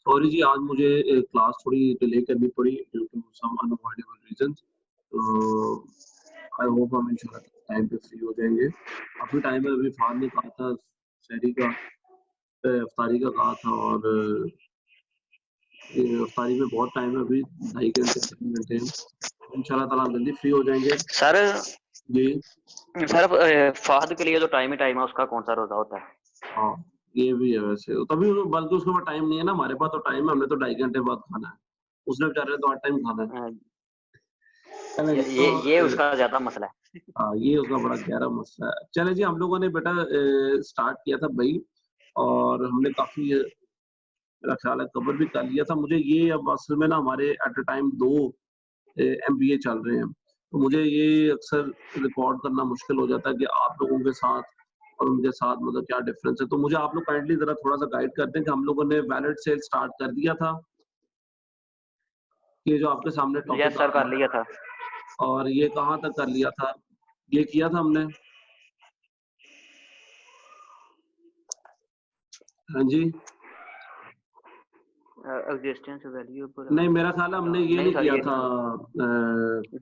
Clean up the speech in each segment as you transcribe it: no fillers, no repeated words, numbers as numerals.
Sorry जी, आज मुझे class थोड़ी डिले करनी पड़ी due to some unavoidable reasons. तो आई होप हम इंशाल्लाह टाइम पे फ्री हो जाएँगे। काफ़ी टाइम है, अभी फ़ाहद ने कहा था सहरी का इफ्तारी का कहा था और इफ्तारी में बहुत टाइम है अभी, ढाई घंटे 3 घंटे हैं। इंशाल्लाह ताला हम जल्दी फ्री हो जाएँगे। सर जी। सर फ़हद के लिए जो टाइम ही टाइम है उसका कौन-सा रोज़ा होता है? हाँ, ये भी है वैसे। तभी बल्कि उसके पास टाइम नहीं है ना, हमारे पास तो टाइम है, हमने तो ढाई घंटे बाद खाना है। उसने बेचारे ने तो 8 टाइम खाना है। अ, है ना ये जी? ये तो ये उसका ज़्यादा मसला है। हाँ, ये उसका बड़ा गहरा मसला है। चलें जी, हम लोगों ने बेटा स्टार्ट किया था भई और हमने काफ़ी मेरा ख़्याल है कवर भी कर लिया था। मुझे ये अब असल में ना हमारे एट अ टाइम 2 एमबीए चल रहे हैं। तो मुझे ये अक्सर रिकॉर्ड करना मुश्किल हो जाता है कि आप लोगों के साथ और उनके साथ मतलब क्या डिफ़रेंस है। तो मुझे आप लोग काइंडली ज़रा थोड़ा-सा गाइड कर दें कि हम लोगों ने वैलिड सेल स्टार्ट कर दिया था। ये जो आपके सामने यस टॉपिक आ सर, रहा कर है लिया था। और ये कहाँ तक कर लिया था? ये किया था हमने? हाँ जी। एक्जिस्टेंस वैल्यू पर नहीं, मेरा ख़्याल है हमने ये नहीं नहीं सर, किया ये था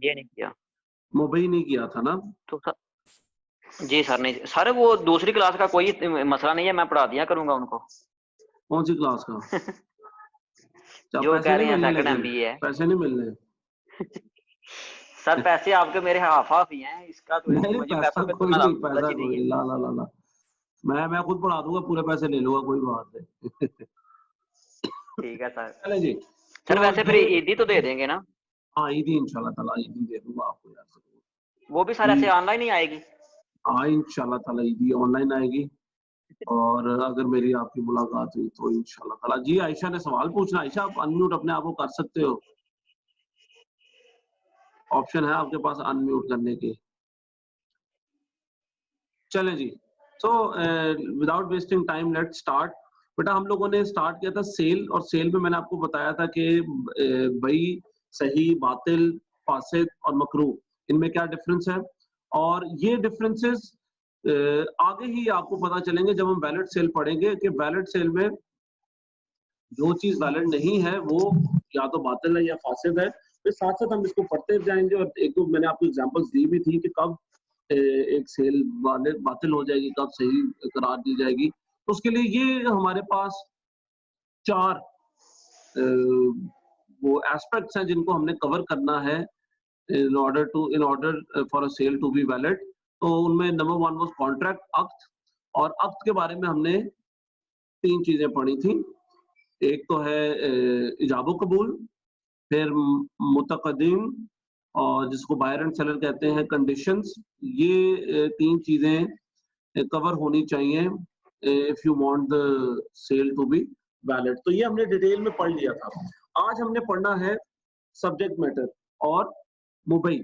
ये नहीं किया। मुंबई नहीं किया था ना? तो सर जी सर, नहीं सर, वो दूसरी क्लास का कोई मसला नहीं है, मैं पढ़ा दिया करूँगा उनको। कौन-सी क्लास का? क्या जो पैसे कह नहीं रहे हैं मिलने सेकंड लेकिन? एमबीए है। पैसे नहीं मिलने? सर पैसे आपके मेरे हाफ-हाफ ही हैं, इसका कोई नहीं, मुझे पैसा पैसों पे तो कोई ना नहीं, लालच पैसा ही नहीं कोई है। ला, ला, ला, ला। मैं खुद पढ़ा दूँगा, पूरे पैसे ले लूँगा, कोई बात नहीं। ठीक है सर। चलें जी, सर तो वैसे फिर ये ईदी तो दे देंगे ना? हाँ, ईदी इंशाल्लाह ताला ईदी दे दूँगा आपको यार वो भी सर ज़रूर। ऐसे जी, ऑनलाइन ही आएगी? हाँ, इंशाल्लाह ताला ईदी ऑनलाइन आएगी और अगर मेरी आपकी मुलाकात हुई तो इंशाल्लाह ताला जी, आयशा ने सवाल पूछना है। आयशा, आप अनम्यूट अपने आप को कर सकते हो। ऑप्शन है आपके पास अनम्यूट करने की। चलें जी। So without wasting time let's start. बेटा हम लोगों ने स्टार्ट किया था सेल और सेल में मैंने आपको बताया था कि बई, सही, बातिल, फासिद और मकरूह इनमें क्या डिफरेंस है और ये डिफरेंसेस आगे ही आपको पता चलेंगे जब हम वैलिड सेल पढ़ेंगे कि वैलिड सेल में जो चीज़ वैलिड नहीं है वो या तो बातिल है या फासिद है। फिर साथ-साथ हम इसको पढ़ते जाएँगे और एक दो मैंने आपको एग्ज़ाम्पल्स दी भी थी कि कब एक सेल बातिल हो जाएगी, कब सही करार दी जाएगी। तो उसके लिए ये हमारे पास 4 अ, वो एस्पेक्ट्स हैं जिनको हमने कवर करना है in order for a sale to be valid. तो उनमें नंबर 1 वाज़ कॉन्ट्रैक्ट अक़्द और अक़्द के बारे में हमने 3 चीज़ें पढ़ी थी। एक तो है इजाब कबूल, फिर मुतक़द्दिम और जिसको बायर एंड सेलर कहते हैं कंडीशंस। ये 3 चीज़ें कवर होनी चाहिए if you want the sale to be valid. तो ये हमने डिटेल में पढ़ लिया था। आज हमने पढ़ना है सब्जेक्ट मैटर और मुबई।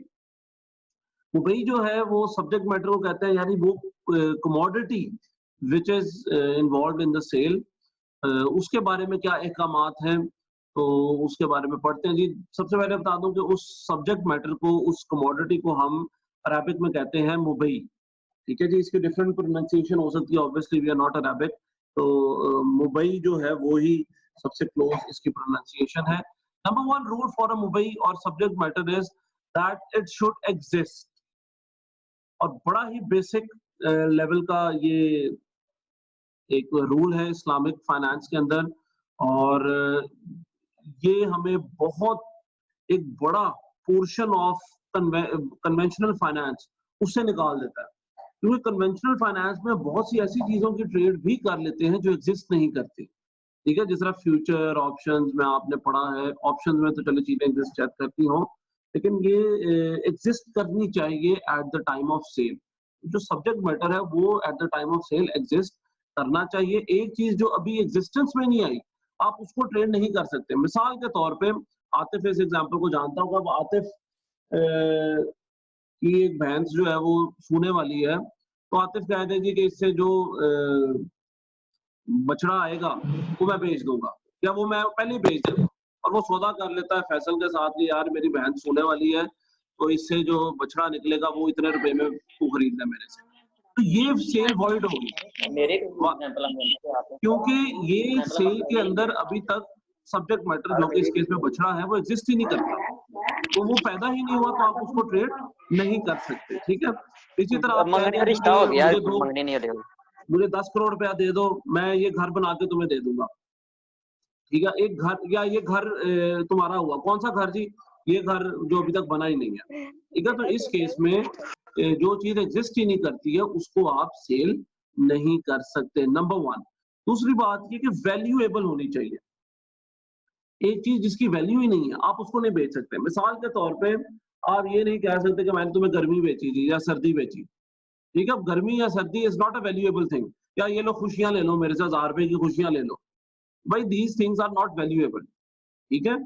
मुबई जो है वो सब्जेक्ट मैटर को कहते हैं यानी वो commodity which is involved in the sale. उसके बारे में क्या अहकामात हैं, तो उसके बारे में पढ़ते हैं जी। सबसे पहले बता दूं कि उस सब्जेक्ट मैटर को, उस कमोडिटी को हम अरबिक में कहते हैं मुबई। ठीक है जी, इसकी डिफरेंट प्रोनाउंसिएशन हो सकती है, obviously we are not Arabic. तो मुबई जो है वो ही सबसे क्लोज इसकी प्रोनाउंसिएशन है। नंबर 1 रूल फॉर अ मुबई और subject matter is that it should exist. और बड़ा ही बेसिक लेवल का ये एक रूल है इस्लामिक फाइनेंस के अंदर और ये हमें बहुत एक बड़ा पोर्शन ऑफ कन्वेंशनल फाइनेंस उससे निकाल देता है। क्योंकि कन्वेंशनल फाइनेंस में बहुत सी ऐसी चीजों की ट्रेड भी कर लेते हैं जो एग्जिस्ट नहीं करती। ठीक है, जिस तरह फ्यूचर ऑप्शंस में आपने पढ़ा है, ऑप्शंस में तो चलो चीजें एग्जिस्ट करती हों, लेकिन ये एग्जिस्ट करनी चाहिए at the time of sale. जो सब्जेक्ट मैटर है वो at the time of sale exist करना चाहिए। एक चीज जो अभी एग्जिस्टेंस में नहीं आई, आप उसको ट्रेड नहीं कर सकते। मिसाल के तौर पे आतिफ इस एग्जाम्पल को जानता होगा। अब आतिफ की एक भैंस जो है वो सूने वाली है, तो आतिफ कह देगी कि इससे जो बछड़ा आएगा वो मैं बेच दूंगा या वो मैं पहले ही बेच दूंगा और वो सौदा कर लेता है फैसल के साथ कि यार मेरी भैंस सोने वाली है, तो इससे जो बछड़ा निकलेगा वो इतने रुपए में तू खरीद ले मेरे से। तो ये सेल वॉइड होगी मेरे को एग्जांपल हम देंगे आपको। क्योंकि ये एग्जांपल हम सेल के देंगे। अंदर अभी तक सब्जेक्ट मैटर जो कि इस केस में बछड़ा है वो एग्जिस्ट ही नहीं करता, तो वो पैदा ही नहीं हुआ, तो आप उसको ट्रेड नहीं कर सकते। ठीक है, इसी तरह आप कह मंगनी रहे हैं जी रिश्ता हो कि गया, मुझे दो, मंगनी नहीं है। मुझे 10 करोड़ रुपया दे दो, मैं ये घर बना के तुम्हें दे दूंगा। ठीक है, एक घर, या ये घर तुम्हारा हुआ, कौन सा घर जी? ये घर जो अभी तक बना ही नहीं है। ठीक है, तो इस केस में जो चीज एग्जिस्ट ही नहीं करती है उसको आप सेल नहीं कर सकते, नंबर 1। दूसरी बात ये कि वैल्यूएबल होनी चाहिए। एक चीज जिसकी वैल्यू ही नहीं है आप उसको नहीं बेच सकते। मिसाल के तौर पे आप ये नहीं कह सकते कि मैंने तुम्हें गर्मी बेची थी या सर्दी बेची। ठीक है, अब गर्मी या सर्दी is not a valuable thing. या ये लो खुशियां ले लो मेरे से, 1000 रुपए की खुशियां ले लो। भाई these things are not valuable. ठीक है,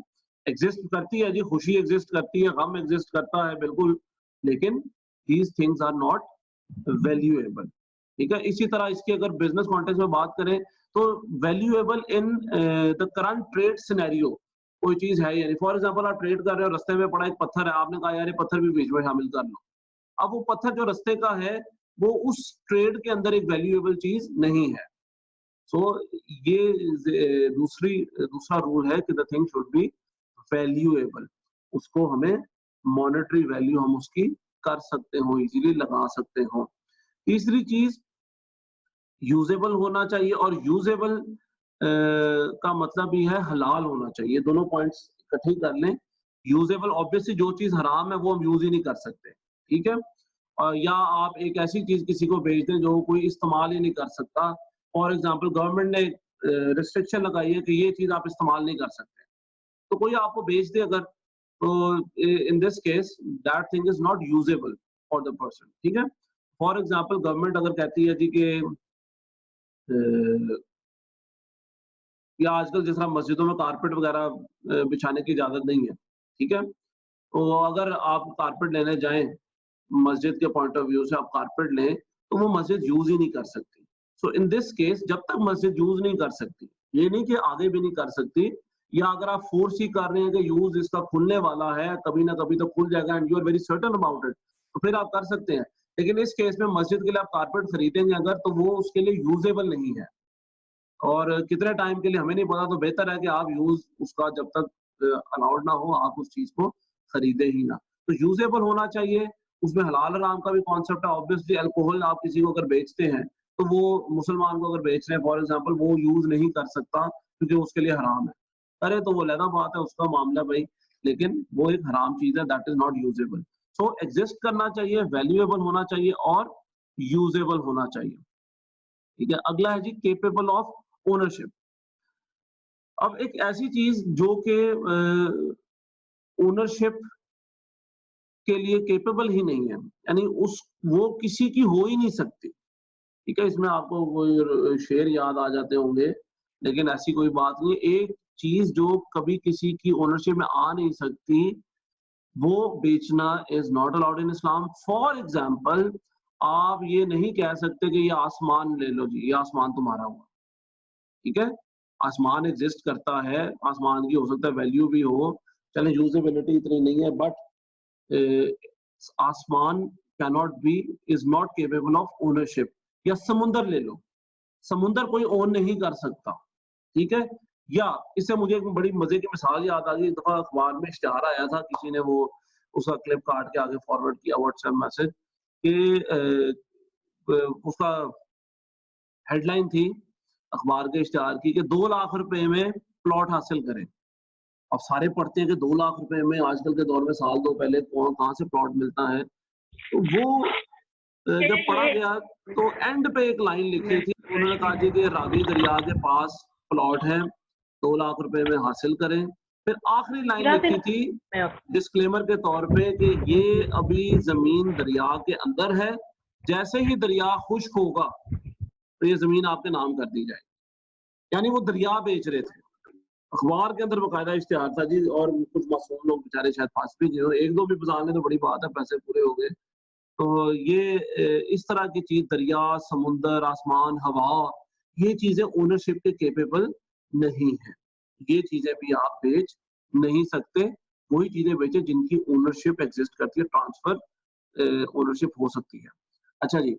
एग्जिस्ट करती है जी, खुशी एग्जिस्ट करती है, गम एग्जिस्ट करता है, बिल्कुल, लेकिन these things are not valuable. ठीक है, इसी तरह इसकी अगर बिजनेस कॉन्टेक्स्ट में बात करें तो valuable in the current trade scenario कोई चीज है, यानी फॉर एग्जांपल आप ट्रेड कर रहे हो, रास्ते में पड़ा एक पत्थर है, आपने कहा यार ये पत्थर भी बीच में शामिल कर लो। अब वो पत्थर जो रास्ते का है वो उस ट्रेड के अंदर एक वैल्यूएबल चीज नहीं है। सो ये दूसरा रूल है कि the thing should be valuable. उसको हमें मॉनेटरी वैल्यू हम उसकी कर सकते हो, इजीली लगा सकते हो। तीसरी चीज यूजेबल होना चाहिए, और यूजेबल का मतलब भी है हलाल होना चाहिए। दोनों पॉइंट्स इकट्ठे कर लें। यूजेबल ऑब्वियसली जो चीज हराम है वो हम यूज ही नहीं कर सकते। ठीक है, या आप एक ऐसी चीज किसी को बेच दें जो कोई इस्तेमाल ही नहीं कर सकता। फॉर एग्जाम्पल गवर्नमेंट ने रिस्ट्रिक्शन लगाई है कि ये चीज आप इस्तेमाल नहीं कर सकते, तो कोई आपको बेच दे अगर, तो in this case that thing is not usable for the person. ठीक है, फॉर एग्जाम्पल गवर्नमेंट अगर कहती है जी कि या आजकल जिस तरह मस्जिदों में कारपेट वगैरह बिछाने की इजाजत नहीं है। ठीक है, तो अगर आप कारपेट लेने जाएं, मस्जिद के पॉइंट ऑफ व्यू से आप कारपेट लें, तो वो मस्जिद यूज ही नहीं कर सकती। सो इन दिस केस जब तक मस्जिद यूज नहीं कर सकती, ये नहीं कि आगे भी नहीं कर सकती, या अगर आप फोर्स ही कर रहे हैं कि यूज इसका खुलने वाला है, कभी ना कभी तो खुल जाएगा and you are very certain about it, तो फिर आप कर सकते हैं। लेकिन इस केस में मस्जिद के लिए आप कारपेट खरीदेंगे अगर, तो वो उसके लिए यूजेबल नहीं है, और कितने टाइम के लिए हमें नहीं पता, तो बेहतर है कि आप यूज उसका जब तक अलाउड ना हो आप उस चीज को खरीदे ही ना। तो यूजेबल होना चाहिए। उसमें हलाल हराम का भी कॉन्सेप्ट है। ऑब्वियसली अल्कोहल आप किसी को अगर बेचते हैं तो वो मुसलमान को अगर बेच रहे हैं फॉर एग्जांपल, वो यूज नहीं कर सकता क्योंकि उसके लिए हराम है। अरे तो वो अलग बात है, उसका मामला भाई, लेकिन वो एक हराम चीज है, that is not usable. So exist करना चाहिए, वैल्यूएबल होना चाहिए और यूजेबल होना चाहिए। ठीक है, अगला है जी केपेबल ऑफ ओनरशिप। अब एक ऐसी चीज जो कि ओनरशिप के लिए केपेबल ही नहीं है, यानी उस वो किसी की हो ही नहीं सकती। ठीक है, इसमें आपको कोई शेर याद आ जाते होंगे, लेकिन ऐसी कोई बात नहीं। एक चीज जो कभी किसी की ओनरशिप में आ नहीं सकती, वो बेचना is not allowed in Islam. For example, आप ये नहीं कह सकते कि ये आसमान ले लो जी, ये आसमान तुम्हारा हुआ। ठीक है, आसमान एग्जिस्ट करता है, आसमान की हो सकता है वैल्यू भी हो, चले यूजेबिलिटी इतनी नहीं है, बट आसमान cannot be, is not capable of ownership. या समुंदर ले लो, समुंदर कोई ओन नहीं कर सकता। ठीक है, या इससे मुझे एक बड़ी मजे की मिसाल याद आ गई। एक दफा अखबार में इश्तिहार आया था, किसी ने वो उसका क्लिप काट के आगे फॉरवर्ड किया व्हाट्सएप मैसेज कि उसका हेडलाइन थी अखबार के इश्तिहार की कि 2 लाख रुपए में प्लॉट हासिल करें। अब सारे पढ़ते हैं कि 2 लाख रुपए में आजकल के दौर में, साल 2 पहले कौन कहाँ से प्लॉट मिलता है। तो वो जब पढ़ा गया तो एंड पे एक लाइन लिखी थी, उन्होंने कहा जी कि रावी दरिया के पास प्लॉट है, 2 लाख रुपए में हासिल करें। फिर आखिरी लाइन लिखी थी डिस्क्लेमर के तौर पे कि ये अभी जमीन दरिया के अंदर है, जैसे ही दरिया खुश्क होगा तो ये जमीन आपके नाम कर दी जाएगी। यानी वो दरिया बेच रहे थे। अखबार के अंदर बकायदा इश्तिहार था जी, और कुछ मासूम लोग बेचारे शायद फंस भी गए, एक दो भी फंसा लें तो बड़ी बात है, पैसे पूरे हो गए। तो ये इस तरह की चीज, दरिया, समुंदर, आसमान, हवा, ये चीजें ओनरशिप के केपेबल नहीं है। ये चीजें भी आप बेच नहीं सकते। वही चीजें बेचे जिनकी ओनरशिप एग्जिस्ट करती है, ट्रांसफर ओनरशिप हो सकती है। अच्छा जी,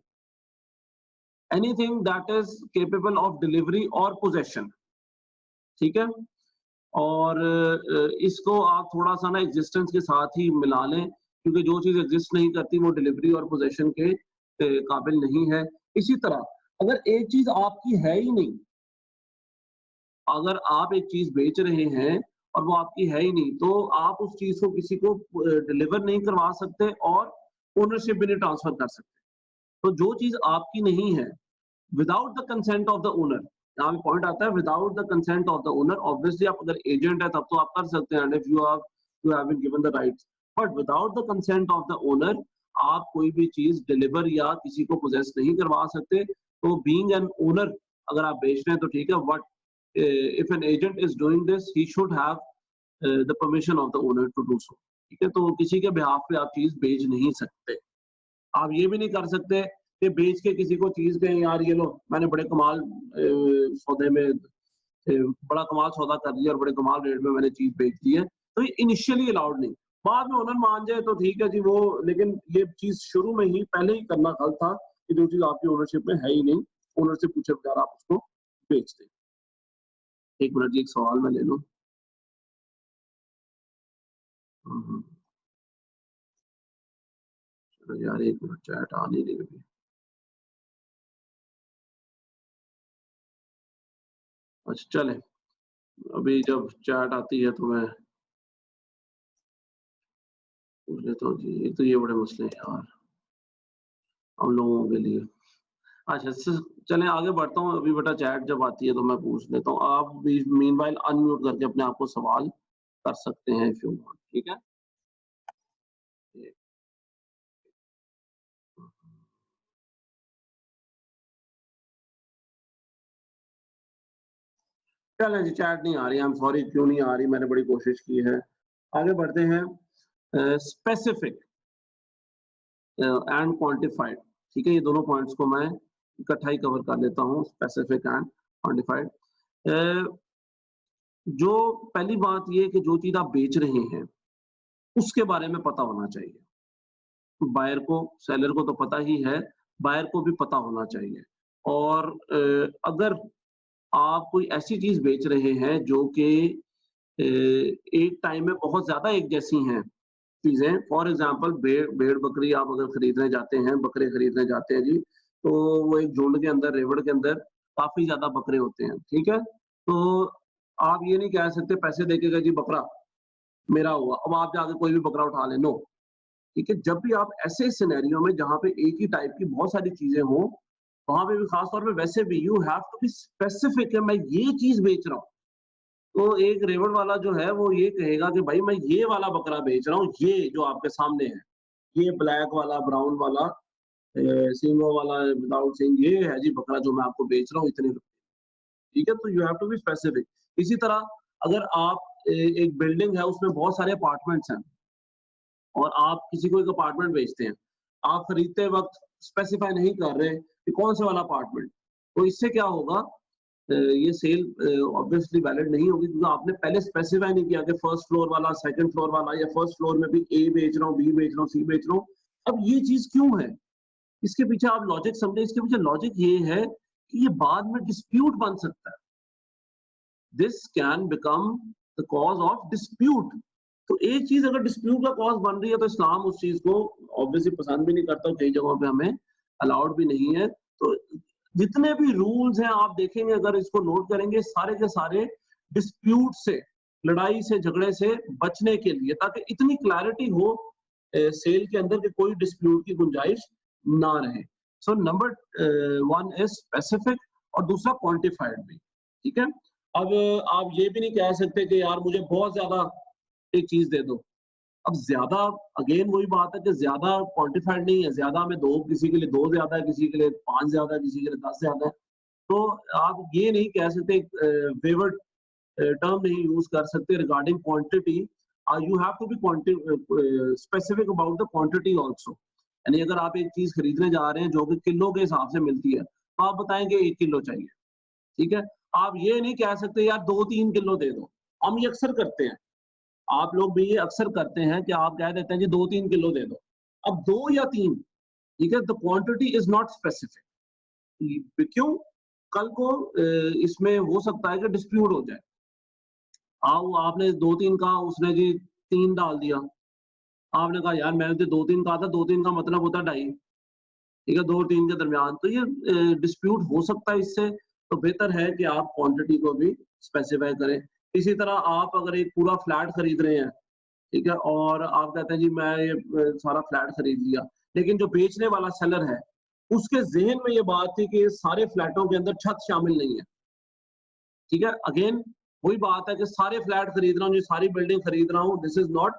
anything that is capable of delivery और पोजेशन। ठीक है, और इसको आप थोड़ा सा ना एग्जिस्टेंस के साथ ही मिला लें, क्योंकि जो चीज एग्जिस्ट नहीं करती वो डिलीवरी और पोजेशन के काबिल नहीं है। इसी तरह अगर एक चीज आपकी है ही नहीं, अगर आप एक चीज बेच रहे हैं और वो आपकी है ही नहीं, तो आप उस चीज को किसी को डिलीवर नहीं करवा सकते और ओनरशिप भी नहीं ट्रांसफर कर सकते। तो जो चीज आपकी नहीं है, without the consent of the owner, यहाँ पे पॉइंट आता है without the consent of the owner. Obviously आप अगर एजेंट है तब तो आप कर सकते हैं, if you have been given the rights, but without the consent of the owner आप कोई भी चीज डिलीवर या किसी को पोजेस नहीं करवा सकते। तो बीइंग एन ओनर अगर आप बेच रहे हैं तो ठीक है, but if an agent is doing this he should have the permission of the owner to do so. ठीक है, तो किसी के बिहाफ पे आप चीज बेच नहीं सकते। आप ये भी नहीं कर सकते कि बेच के किसी को चीज कहें यार ये लो मैंने बड़े कमाल सौदे में बड़ा कमाल सौदा कर दिया और बड़े कमाल रेट में मैंने चीज बेच दी है, तो ये इनिशियली अलाउड नहीं। बाद में ओनर मान जाए तो ठीक है जी वो, लेकिन ये चीज शुरू में ही पहले ही करना गलत था कि जो चीज आपकी ओनरशिप में है ही नहीं, ओनर से पूछे बगैर आप उसको बेच दें। एक मिनट जी, एक सवाल मैं ले लूं। चलो यार एक मिनट, चैट आ नहीं रही अभी। अच्छा चले, अभी जब चैट आती है तो मैं पूछ लेता हूँ जी। एक तो ये बड़े मसले हैं यार हम लोगों के लिए। अच्छा चलें आगे बढ़ता हूँ, अभी बेटा चैट जब आती है तो मैं पूछ लेता हूँ। आप भी मीनवाइल अनम्यूट करके अपने आप को सवाल कर सकते हैं इफ यू वांट, ठीक है। चलें जी, चैट नहीं आ रही, आई एम सॉरी क्यों नहीं आ रही, मैंने बड़ी कोशिश की है। आगे बढ़ते हैं। स्पेसिफिक एंड क्वांटिफाइड, ठीक है, ये दोनों पॉइंट्स को मैं इकट्ठा ही कवर कर लेता हूँ, स्पेसिफिक एंड क्वांटिफाइड। जो पहली बात ये कि जो चीज आप बेच रहे हैं उसके बारे में पता होना चाहिए। बायर को, सेलर को तो पता ही है, बायर को भी पता होना चाहिए। और अगर आप कोई ऐसी चीज बेच रहे हैं जो कि एक टाइम में बहुत ज्यादा एक जैसी हैं चीजें, फॉर एग्जांपल भेड़ बकरी आप अगर खरीदने जाते हैं, बकरे खरीदने जाते हैं जी, तो वो एक झुंड के अंदर, रेवड़ के अंदर काफी ज्यादा बकरे होते हैं, ठीक है। तो आप ये नहीं कह सकते पैसे देके जी बकरा मेरा हुआ, अब आप जाके कोई भी बकरा उठा ले, नो। ठीक है, जब भी आप ऐसे सिनेरियो में जहाँ पे एक ही टाइप की बहुत सारी चीजें हों, वहां पे भी खास तौर पे वैसे भी you have to be specific है, मैं ये चीज बेच रहा हूँ। तो एक रेवड़ वाला जो है वो ये कहेगा कि भाई मैं ये वाला बकरा बेच रहा हूँ, ये जो आपके सामने है, ये ब्लैक वाला, ब्राउन वाला, सींगों वाला, विदाउट सींग, ये है जी बकरा जो मैं आपको बेच रहा हूँ इतने रुपए। ठीक है, तो you have to be specific. इसी तरह अगर आप एक बिल्डिंग है उसमें बहुत सारे अपार्टमेंट्स हैं और आप किसी को एक अपार्टमेंट बेचते हैं, आप खरीदते वक्त स्पेसिफाई नहीं कर रहे कि कौन सा वाला अपार्टमेंट, तो इससे क्या होगा, ये सेल ऑब्वियसली वैलिड नहीं होगी, क्योंकि आपने पहले स्पेसिफाई नहीं किया कि फर्स्ट फ्लोर वाला, सेकंड फ्लोर वाला, या फर्स्ट फ्लोर में भी ए बेच रहा हूँ, बी बेच रहा हूँ, सी बेच रहा हूँ। अब ये चीज क्यों है, इसके पीछे आप लॉजिक समझे। इसके पीछे लॉजिक ये है कि ये बाद में डिस्प्यूट बन सकता है, this can become the cause of dispute. तो एक चीज अगर डिस्प्यूट का कॉज बन रही है तो इस्लाम उस चीज को ऑब्वियसली पसंद भी नहीं करता, कई जगहों पे हमें अलाउड भी नहीं है। तो जितने भी रूल्स हैं आप देखेंगे, अगर इसको नोट करेंगे, सारे के सारे डिस्प्यूट से, लड़ाई से, झगड़े से बचने के लिए, ताकि इतनी क्लैरिटी हो सेल के अंदर कि कोई डिस्प्यूट की गुंजाइश ना रहे। सो नंबर 1 इज स्पेसिफिक और दूसरा क्वांटिफाइड भी, ठीक है। अब आप ये भी नहीं कह सकते कि यार मुझे बहुत ज्यादा एक चीज दे दो। अब ज्यादा, अगेन वही बात है कि ज्यादा क्वांटिफाइड नहीं है, ज्यादा में दो, किसी के लिए 2 ज्यादा है, किसी के लिए 5 ज्यादा है, किसी के लिए 10 ज्यादा है। तो आप ये नहीं कह सकते, वेवर्ड टर्म नहीं यूज कर सकते regarding quantity. You have to be specific about the quantity also. यानी अगर आप एक चीज खरीदने जा रहे हैं जो कि किलो के हिसाब से मिलती है, तो आप बताएंगे 1 किलो चाहिए, ठीक है। आप ये नहीं कह सकते यार 2-3 किलो दे दो। हम ये अक्सर करते हैं, आप लोग भी ये अक्सर करते हैं कि आप कह देते हैं जी 2-3 किलो दे दो। अब 2 या 3, ठीक है, the quantity is not specific. क्यों? कल को इसमें हो सकता है कि डिस्प्यूट हो जाए। आपने 2-3 कहा, उसने जी 3 डाल दिया। आपने कहा यार मैंने तो 2-3 कहा था, 2-3 का मतलब होता है 2.5, ठीक है, 2 और 3 के दरमियान। तो ये डिस्प्यूट हो सकता है इससे, तो बेहतर है कि आप क्वांटिटी को भी स्पेसिफाई करें। इसी तरह आप अगर एक पूरा फ्लैट खरीद रहे हैं, ठीक है, और आप कहते हैं जी मैं ये सारा फ्लैट खरीद लिया, लेकिन जो बेचने वाला सेलर है, उसके ज़हन में ये बात थी कि सारे फ्लैटों के अंदर छत शामिल नहीं है, ठीक है? अगेन वही बात है कि सारे फ्लैट खरीद रहा हूँ, ये सारी बिल्डिंग खरीद रहा हूँ, दिस इज़ नॉट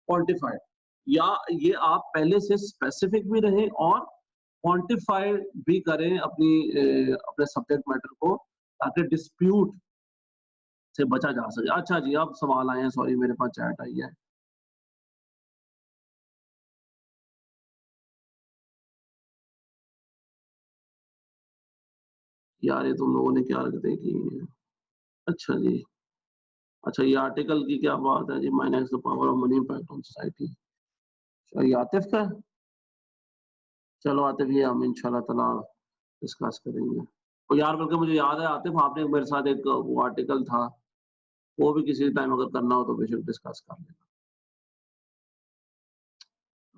क्वांटिफाइड। या ये आप पहले से स्पेसिफिक भी रहें और क्वांटिफाई भी करें अपने सब्जेक्ट मैटर को, ताकि डिस्प्यूट से बचा जा सके। अच्छा जी, अब सवाल आए हैं, सॉरी मेरे पास चैट आई है। यार ये तुम लोगों ने क्या हरकतें की हैं? अच्छा जी, अच्छा ये आर्टिकल की क्या बात है जी, minus the power of money impact on society. अच्छा ये आतिफ का है? चलो आतिफ, ये हम इंशाल्लाह ताला डिस्कस करेंगे। तो यार बल्कि मुझे याद है आतिफ, आपने मेरे साथ एक वो आर्टिकल था, वो भी किसी टाइम अगर करना हो तो बेशक डिस्कस कर लेना।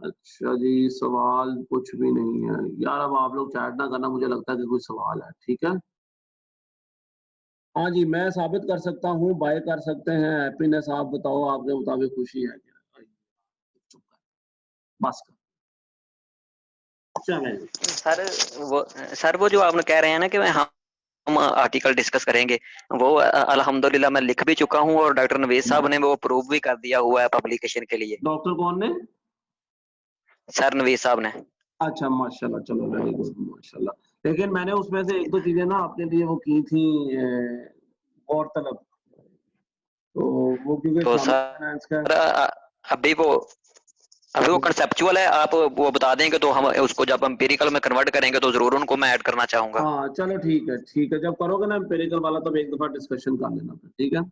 अच्छा जी, सवाल कुछ भी नहीं है। यार अब आप लोग चैट ना करना, मुझे लगता है कि कोई सवाल है, ठीक है? हाँ जी, मैं साबित कर सकता हूँ, बाय कर सकते हैं। हैप्पीनेस आप बताओ, आपके मुताबिक खुशी है क्या? चुप कर, बस कर। चलें। सर वो जो आपने कह रहे हैं ना कि हम आर्टिकल डिस्कस करेंगे, वो अल्हम्दुलिल्लाह मैं लिख भी चुका हूँ और डॉक्टर नवीद साहब ने वो प्रूव भी कर दिया हुआ है पब्लिकेशन के लिए। डॉक्टर कौन ने? सर नवीद साहब ने। अच्छा माशाल्लाह, चलो वेरी गुड, माशाल्लाह। लेकिन मैंने उसमें से 1-2 चीज़ें ना अपने लिए वो की थी गौरतलब। तो वो क्योंकि तो इस्लामिक फाइनेंस का सर अभी वो अभी वो कंसेप्चुअल है, आप वो बता देंगे तो हम उसको जब एम्पिरिकल में कन्वर्ट करेंगे तो जरूर उनको मैं ऐड करना चाहूंगा। हाँ, चलो ठीक है, ठीक है। जब करोगे ना एम्पिरिकल वाला तब एक दफ़ा डिस्कशन कर लेना फिर, ठीक है?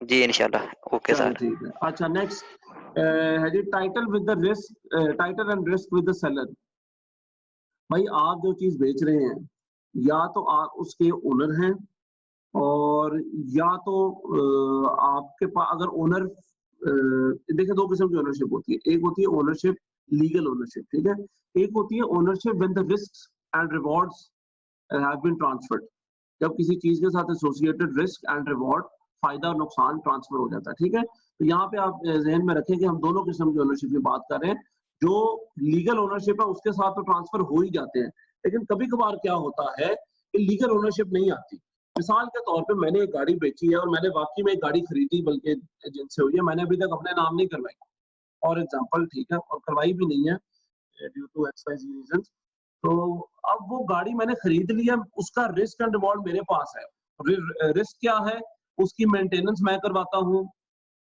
जी इंशाल्लाह, ओके चलो सर। ठीक है। अच्छा नेक्स्ट है जी title with the risk, title and risk with the seller. भाई आप जो चीज़ बेच रहे हैं, या तो आप उसके ओनर हैं और या तो आपके पास अगर ओनर देखिए 2 किस्म की ओनरशिप होती है। एक होती है ओनरशिप, लीगल ओनरशिप, ठीक है? एक होती है ownership when the risks and rewards have been transferred. जब किसी चीज़ के साथ एसोसिएटेड रिस्क एंड रिवॉर्ड, फ़ायदा और नुकसान ट्रांसफर हो जाता है, ठीक है? तो यहाँ पे आप ज़हन में रखें कि हम दोनों किस्म की ओनरशिप की बात कर रहे हैं। जो लीगल ओनरशिप है उसके साथ तो ट्रांसफर हो ही जाते हैं, लेकिन कभी-कभार क्या होता है कि लीगल ओनरशिप नहीं आती। मिसाल के तौर पे मैंने एक गाड़ी बेची है और मैंने वाक़ई में एक गाड़ी खरीदी, बल्कि जिनसे हुई है, मैंने अभी तक अपने नाम नहीं करवाई, फॉर एग्ज़ाम्पल, ठीक है? और करवाई भी नहीं है due to X Y Z reasons. तो अब वो गाड़ी मैंने खरीद लिया, उसका रिस्क एंड रिवॉर्ड मेरे पास है। रिस्क क्या है? उसकी मेंटेनेंस मैं करवाता हूँ,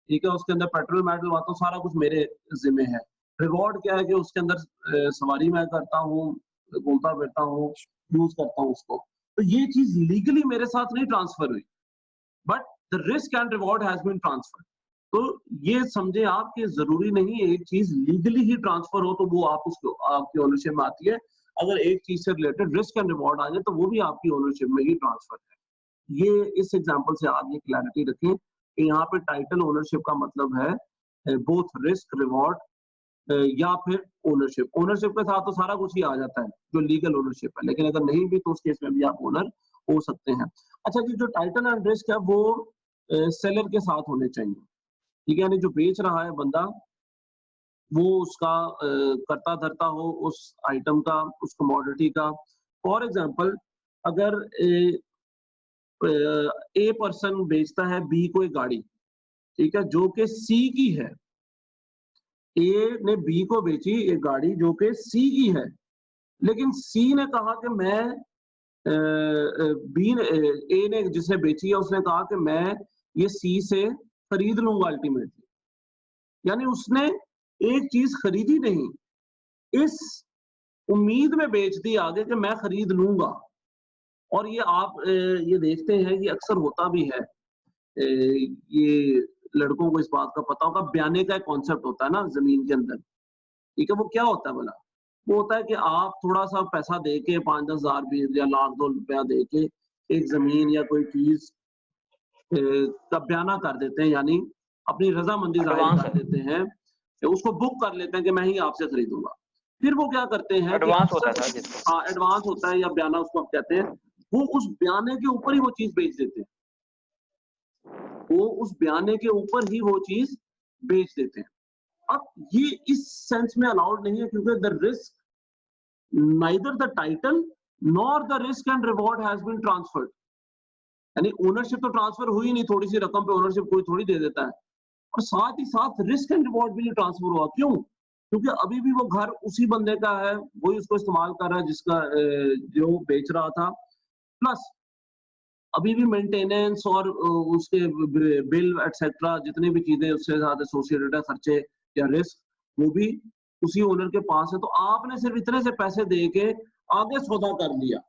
ठीक है? उसके अंदर पेट्रोल मैं डलवाता हूँ, सारा कुछ मेरे ज़िम्मे है। रिवॉर्ड क्या है कि उसके अंदर सवारी मैं करता हूँ, घूमता-फिरता हूँ, यूज़ करता हूँ उसको। तो ये चीज़ लीगली मेरे साथ नहीं ट्रांसफर हुई, but the risk and reward has been transferred. तो ये समझे आप कि ज़रूरी नहीं है एक चीज़ लीगली ही ट्रांसफर हो तो वो आप उसको आपकी ओनरशिप में आती है। अगर एक चीज़ से रिलेटेड रिस्क एंड रिवॉर्ड आ जाए तो वो भी आपकी ओनरशिप में ही ट्रांसफर है। ये इस एग्जांपल से आप ये क्लैरिटी रखें कि यहाँ पे टाइटल ओनरशिप का मतलब है बोथ रिस्क रिवॉर्ड या फिर ओनरशिप। ओनरशिप के साथ तो सारा कुछ ही आ जाता है जो लीगल ओनरशिप है, लेकिन अगर नहीं भी तो उस केस में भी आप ओनर हो सकते हैं। अच्छा जी, जो टाइटल एंड रिस्क है वो सेलर के साथ होने चाहिए, ठीक है? यानी जो बेच रहा है बंदा, वो उसका कर्ता धर्ता हो उस आइटम का, उस कमोडिटी का। फॉर एग्जांपल अगर ए पर्सन बेचता है बी को एक गाड़ी, ठीक है, जो कि सी की है। ए ने बी को बेची एक गाड़ी जो कि सी की है, लेकिन सी ने कहा कि मैं बी ने ए ने जिसने बेची है उसने कहा कि मैं ये सी से खरीद लूंगा अल्टीमेटली। यानी उसने एक चीज खरीदी नहीं, इस उम्मीद में बेच दी आगे कि मैं खरीद लूंगा। और ये आप ये देखते हैं कि अक्सर होता भी है। ये लड़कों को इस बात का पता होगा, बयाने का एक कॉन्सेप्ट होता है ना जमीन के अंदर, ठीक है? वो क्या होता है भला? वो होता है कि आप थोड़ा-सा पैसा दे के 5-10 हज़ार भी या लाख 2 रुपया दे के एक ज़मीन या कोई चीज़ का बयाना कर देते हैं, यानी अपनी रजामंदी जाहिर कर देते हैं, उसको बुक कर लेते हैं कि मैं ही आपसे खरीदूंगा। फिर वो क्या करते हैं कि एडवांस होता अक्सर था जिसको। हाँ, एडवांस होता है या बयाना उसको आप कहते हैं, वो उस बयाने के ऊपर ही वो चीज़ बेच देते हैं। वो उस बयाने के ऊपर ही वो चीज़ बेच देते हैं। अब ये इस सेंस में अलाउड नहीं है क्योंकि the risk neither the title nor the risk and reward has been transferred, यानी ओनरशिप तो ट्रांसफर हुई नहीं, थोड़ी-सी रकम पे ओनरशिप कोई थोड़ी दे देता है। और साथ ही साथ रिस्क एंड रिवॉर्ड भी नहीं ट्रांसफर हुआ। क्यों? क्योंकि अभी भी वो घर उसी बंदे का है, वही उसको इस्तेमाल कर रहा है जिसका जो बेच रहा था। प्लस अभी भी मेंटेनेंस और उसके बिल एटसेट्रा जितनी भी चीजें उसके साथ एसोसिएटेड है, खर्चे या रिस्क, वो भी उसी ओनर के पास है। तो आपने सिर्फ इतने से पैसे दे के आगे सौदा कर लिया,